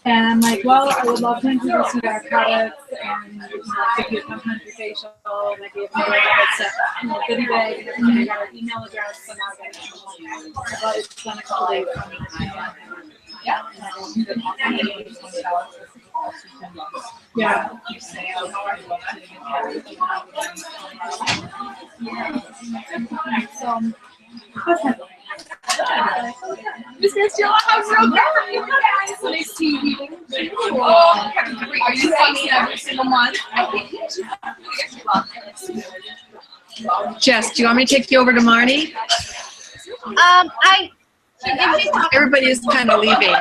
And I'm like, well, I would love to introduce you to our products and give you a complimentary facial, and I gave her a goodie bag, and I got her email address, and now I got it. But it's been a couple days. Yeah. Yeah. So, Miss Christian, I'm so proud of you guys. So nice to meet you. Oh, are you coming every single month? Jess, do you want me to take you over to Marnie? Everybody is kind of leaving.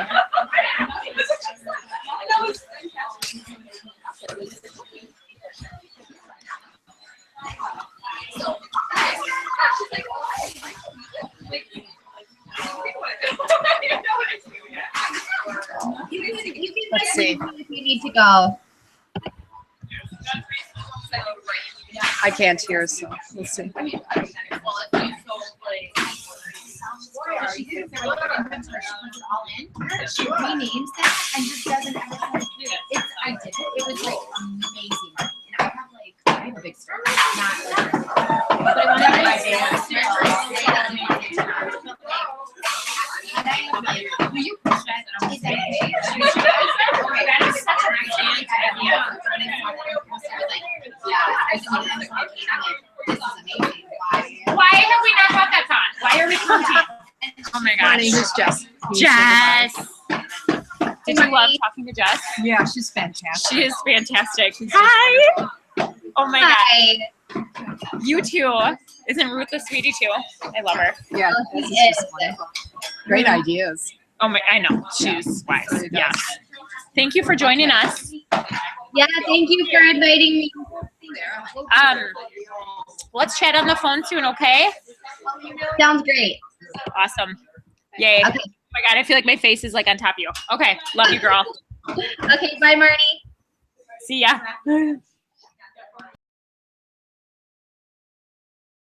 Let's see. If you need to go. I can't hear, so let's see. She renames that and just doesn't ever say it. I did it. It was like amazing. And I have a big story. Not like, but I wanted my will you push that? Is that okay? That is such a nice idea. This is amazing. Why have we not got that on? Why are we competing? Oh my gosh. Marnie, who's Jess? Jess. Did you love talking to Jess? Yeah, she's fantastic. She is fantastic. Hi. Oh my Hi. God. You too. Isn't Ruth a sweetie too? I love her. Yeah, great ideas. Oh my, I know. She's wise. Yeah. Thank you for joining us. Yeah, thank you for inviting me. Let's chat on the phone soon, okay? Sounds great. Awesome. Yay. Okay. Oh my God, I feel like my face is like on top of you. Okay. Love you, girl. Okay, bye, Marnie. See ya.